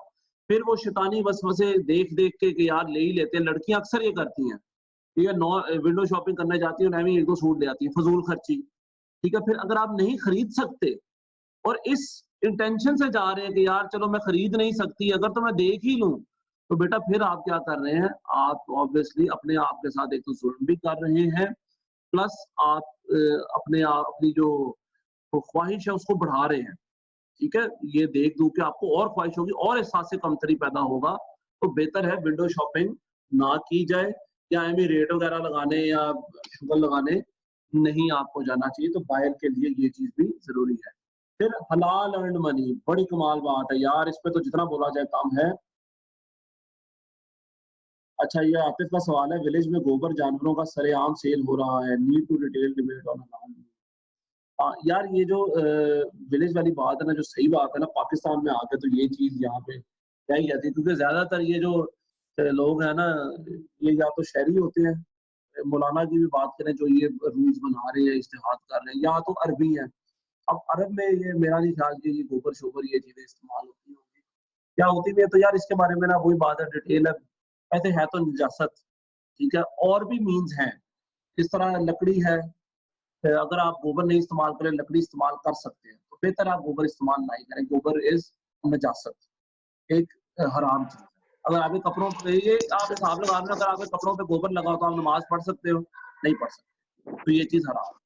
फिर वो शैतानी वसवसे देख देख के यार ले ही लेते हैं, लड़कियां अक्सर ये करती हैं, ठीक है, विंडो शॉपिंग करने जाती है, नवी एक दो सूट ले आती है, फजूल खर्ची, ठीक है। फिर अगर आप नहीं खरीद सकते और इस इंटेंशन से जा रहे हैं कि यार चलो मैं खरीद नहीं सकती, अगर तो मैं देख ही लूं, तो बेटा फिर आप क्या कर रहे हैं, आप ऑब्वियसली अपने आप के साथ एक तो जुल्म भी कर रहे हैं, प्लस आप अपनी जो ख्वाहिश है उसको बढ़ा रहे हैं, ठीक है। ये देख दूं कि आपको और ख्वाहिश होगी और एहसास कमतरी पैदा होगा, तो बेहतर है विंडो शॉपिंग ना की जाए, या एमी रेट वगैरह लगाने या शुगर लगाने नहीं आपको जाना चाहिए। तो बायर के लिए ये चीज भी जरूरी है। फिर हलाल अर्न मनी, बड़ी कमाल बात है यार, इस पे तो जितना बोला जाए कम है। अच्छा, ये आतिफ का सवाल है, विलेज में गोबर जानवरों का सरेआम सेल हो रहा है, need to detail debate on हलाल। यार ये जो विलेज वाली बात है ना, जो सही बात है ना, पाकिस्तान में आके तो ये चीज यहाँ पे क्या ही कहती है, क्योंकि ज्यादातर ये जो लोग हैं ना, ये या तो शहरी होते हैं, मौलाना की भी बात करें जो ये रूल्स बना रहे हैं, इज्तिहाद कर रहे हैं, या तो अरबी हैं। अब अरब में ये मेरा नहीं ख्याल कि ये गोबर शोबर ये चीजें इस्तेमाल होती होंगी, क्या होती भी है, तो यार इसके बारे में ना वही बात है, डिटेल है। ऐसे है तो निजासत, ठीक है, और भी मीन्स हैं, इस तरह लकड़ी है, अगर आप गोबर नहीं इस्तेमाल करें, लकड़ी इस्तेमाल कर सकते हैं, तो बेहतर आप गोबर इस्तेमाल नहीं करें। गोबर इज नजासत, एक हराम चीज है। अगर आपके कपड़ों पे, ये आप हिसाब लगा लें, अगर आपके कपड़ों पे गोबर लगा हो तो आप नमाज पढ़ सकते हो? नहीं पढ़ सकते, तो ये चीज हराम,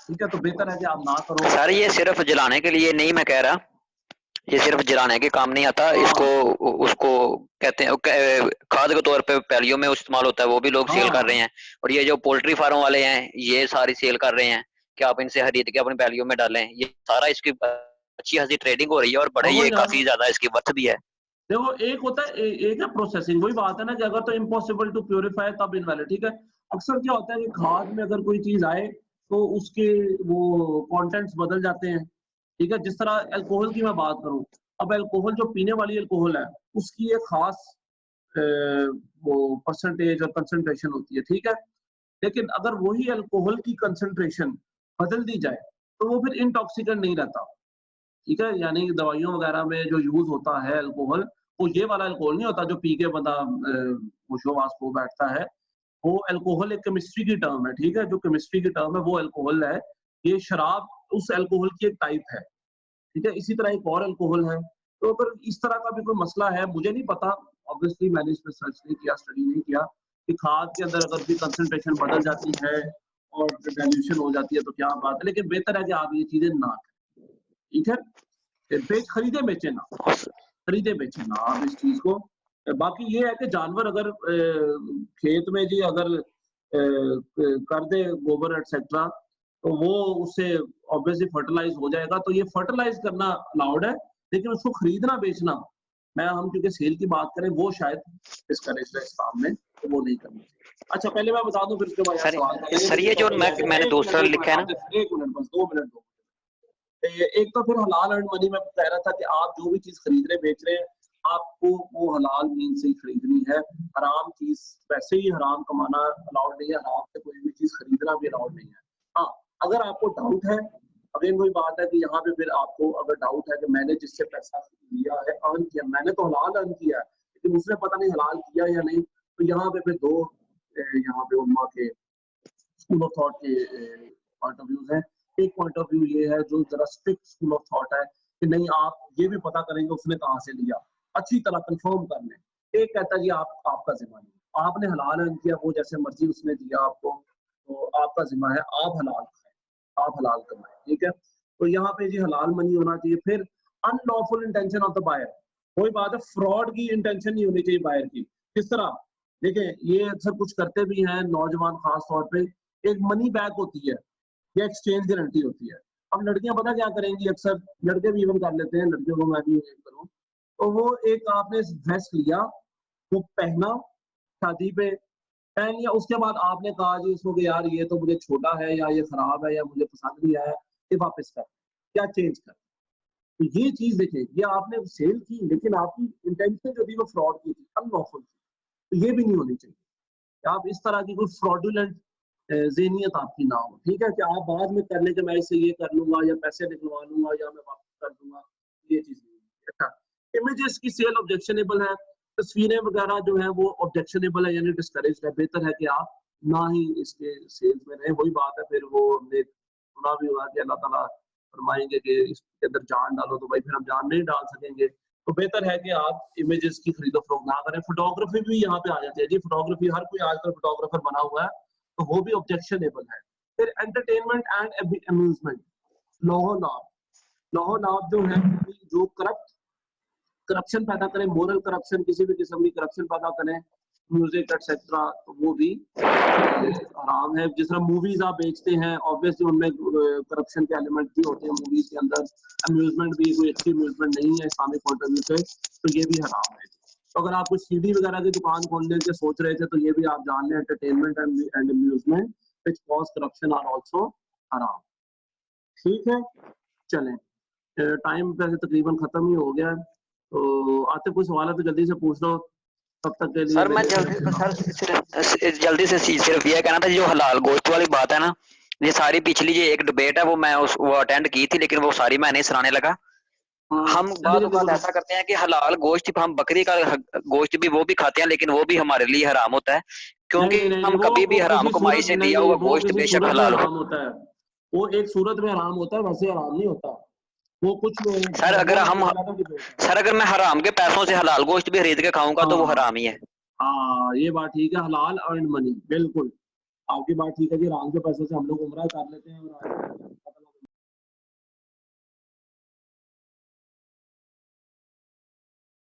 ठीक है। तो बेहतर है कि आप ना करो। सर ये सिर्फ जलाने के लिए नहीं, मैं कह रहा ये सिर्फ जलाने के काम नहीं आता, इसको उसको कहते हैं खाद के तौर पे पैलियों में इस्तेमाल होता है, वो भी लोग सेल कर रहे हैं। और ये जो पोल्ट्री फार्म वाले हैं ये सारी सेल कर रहे हैं कि आप इनसे खरीद के अपनी पैलियों में डालें, ये सारा इसकी अच्छी खासी ट्रेडिंग हो रही है और बड़े ये काफी ज्यादा इसकी वर्थ भी है। देखो, एक होता है एक है प्रोसेसिंग, वही बात है ना कि अगर तो इम्पॉसिबल टू प्योरीफाई तब इनवैलिड, ठीक है। अक्सर क्या होता है कि खाद में अगर कोई चीज आए तो उसके वो कंटेंट्स बदल जाते हैं, ठीक है। जिस तरह अल्कोहल की मैं बात करूं, अब अल्कोहल जो पीने वाली अल्कोहल है उसकी एक खास वो परसेंटेज और कंसंट्रेशन होती है, ठीक है। लेकिन अगर वही अल्कोहल की कंसंट्रेशन बदल दी जाए तो वो फिर इंटॉक्सिकेंट नहीं रहता, ठीक है। यानी दवाइयों वगैरह में जो यूज होता है अल्कोहल, वो ये वाला अल्कोहल नहीं होता जो पी के बंदा होशो-हवास खो बैठता है। वो अल्कोहल एक केमिस्ट्री की टर्म है, ठीक है। जो केमिस्ट्री की टर्म है वो अल्कोहल है। ये शराब उस अल्कोहल की एक टाइप है, ठीक है। इसी तरह एक और अल्कोहल है। तो अगर इस तरह का भी कोई मसला है, मुझे नहीं पता, ऑब्वियसली मैंने इस पे सर्च नहीं किया, स्टडी नहीं किया कि खाद के अंदर अगर भी कंसंट्रेशन बदल जाती है और डाइल्यूशन हो जाती है तो क्या बात है, लेकिन बेहतर है कि आप ये चीजें ना करें, ठीक है। खरीदे बेचे ना, खरीदे बेचे ना आप इस चीज को। बाकी ये है कि जानवर अगर खेत में जी अगर कर दे गोबर एटसेट्रा तो वो उससे ऑब्वियसली फर्टिलाइज हो जाएगा, तो ये फर्टिलाइज करना अलाउड है, लेकिन उसको खरीदना बेचना, मैं हम क्योंकि सेल की बात करें वो शायद डिस्करेज है इस्लाम में, तो वो नहीं करना चाहिए। अच्छा पहले मैं बता दूं फिर उसके बाद सवाल सर ये जो मैंने दूसरा लिखा है ना, 1 मिनट बस 2 मिनट दो। एक तो फिर हलाल अर्न मनी में कह रहा था कि आप जो भी चीज खरीद रहे बेच रहे हैं आपको वो हलाल मीन से ही खरीदनी है। हराम चीज वैसे ही हराम कमाना अलाउड नहीं है, हराम से कोई भी चीज खरीदना भी अलाउड नहीं है। हाँ अगर आपको डाउट है, अगेन वही बात है कि यहाँ पे फिर आपको अगर डाउट है कि मैंने जिससे पैसा लिया है अर्न किया, मैंने तो हलाल अर्न किया है लेकिन उसने पता नहीं हलाल किया या नहीं, तो यहाँ पे फिर दो यहाँ पे उम्मा के स्कूल ऑफ थॉट के पॉइंट ऑफ व्यूज हैं। एक पॉइंट ऑफ व्यू ये है जो जरा स्ट्रिक्ट स्कूल ऑफ थॉट है कि नहीं आप ये भी पता करेंगे उसने कहाँ से लिया, अच्छी तरह कंफर्म कर लें। एक कहता है जी आपका जिम्मा नहीं, आपने हलाल अर्न किया, वो जैसे मर्जी उसने दिया आपको, तो आपका जिम्मा है, आप हलाल खाएं, आप हलाल कमाएं, ठीक है। तो यहाँ पे जी हलाल मनी होना चाहिए। फिर unlawful intention of the buyer, कोई बात है फ्रॉड की इंटेंशन नहीं होनी चाहिए बायर की। किस तरह देखिए, ये अक्सर कुछ करते भी हैं नौजवान खास तौर पे, एक मनी बैक होती है या एक्सचेंज गारंटी होती है। अब लड़कियां पता क्या करेंगी, अक्सर लड़के भी इवन कर लेते हैं, लड़कियों को मैं भी करूँ, तो वो एक आपने ड्रेस लिया, वो पहना शादी पे पहन लिया, उसके बाद आपने कहा जी उसको कि यार ये तो मुझे छोटा है या ये खराब है या मुझे पसंद नहीं आया, ये वापस कर या चेंज कर। तो ये चीज देखिए, ये आपने सेल की लेकिन आपकी इंटेंशन जो थी वो फ्रॉड की थी, अनलॉफुल थी, तो ये भी नहीं होनी चाहिए। आप इस तरह की कोई फ्रॉडुलेंट ज़हनियत आपकी ना हो, ठीक है, कि आप बाद में कर ले कि मैं इससे ये कर लूंगा या पैसे निकलवा लूंगा या मैं वापस कर दूंगा, ये चीज नहीं है। अच्छा, इमेजेस की सेल ऑब्जेक्शनेबल है, तस्वीरें वगैरह जो है वो ऑब्जेक्शनेबल है यानी डिस्करेज है, बेहतर है कि आप ना ही इसके सेल्स में रहे। वही बात है, फिर वो हमने सुना भी हुआ कि अल्लाह ताला फरमाएंगे कि इसके अंदर जान डालो, तो भाई फिर हम जान नहीं डाल सकेंगे, तो बेहतर है कि आप इमेजेस की खरीदो फरोख्त ना करें। फोटोग्राफी भी यहाँ पे आ जाती है जी, फोटोग्राफी हर कोई आजकल फोटोग्राफर बना हुआ है, तो वो भी ऑब्जेक्शनेबल है। फिर एंटरटेनमेंट एंड अम्यूजमेंट, लोहो लाभ, लोहो लाभ जो है जो करप्शन पैदा करें, मोरल करप्शन, किसी भी किस्म की करप्शन पैदा करें, म्यूजिक एटसेट्रा, तो वो भी हराम है। जिस तरह मूवीज आप बेचते हैं, ऑब्वियसली उनमें करप्शन के एलिमेंट भी होते हैं मूवीज के अंदर। अम्यूजमेंट भी कोई अच्छी अम्यूजमेंट नहीं है इस्लामिक पॉइंट ऑफ व्यू से, तो ये भी हराम है। तो अगर आप कुछ सीडी वगैरह की दुकान खोलने के सोच रहे थे तो ये भी आप जान लें, entertainment and amusement which cause corruption are also हराम, ठीक है। चलें, टाइम वैसे तकरीबन खत्म ही हो गया है, तो आते कोई सवाल है तो जल्दी से पूछ लो, तब तक के लिए सर मैं जल्दी से सिर्फ ये कहना था, जो हलाल गोश्त वाली बात है ना, ये सारी पिछली जो एक डिबेट है वो मैं वो अटेंड की थी, लेकिन वो सारी मैं नहीं सुनाने लगा। हम बात ऐसा करते हैं कि हलाल गोश्त, हम बकरी का गोश्त भी वो भी खाते हैं, लेकिन वो भी हमारे लिए हराम होता है, क्योंकि हम कभी भी हराम कमाई से लिया हुआ गोश्त बेशक हलाल होता है, वो एक सूरत में हराम होता है, वैसे हराम नहीं होता वो। कुछ सर अगर मैं हराम के पैसों से हलाल गोश्त भी खरीद के खाऊंगा तो वो हराम ही है। हाँ ये बात ठीक है, हलाल अर्न मनी, बिल्कुल आपकी बात ठीक है कि हराम के पैसों से हम लोग उम्रा कर लेते हैं और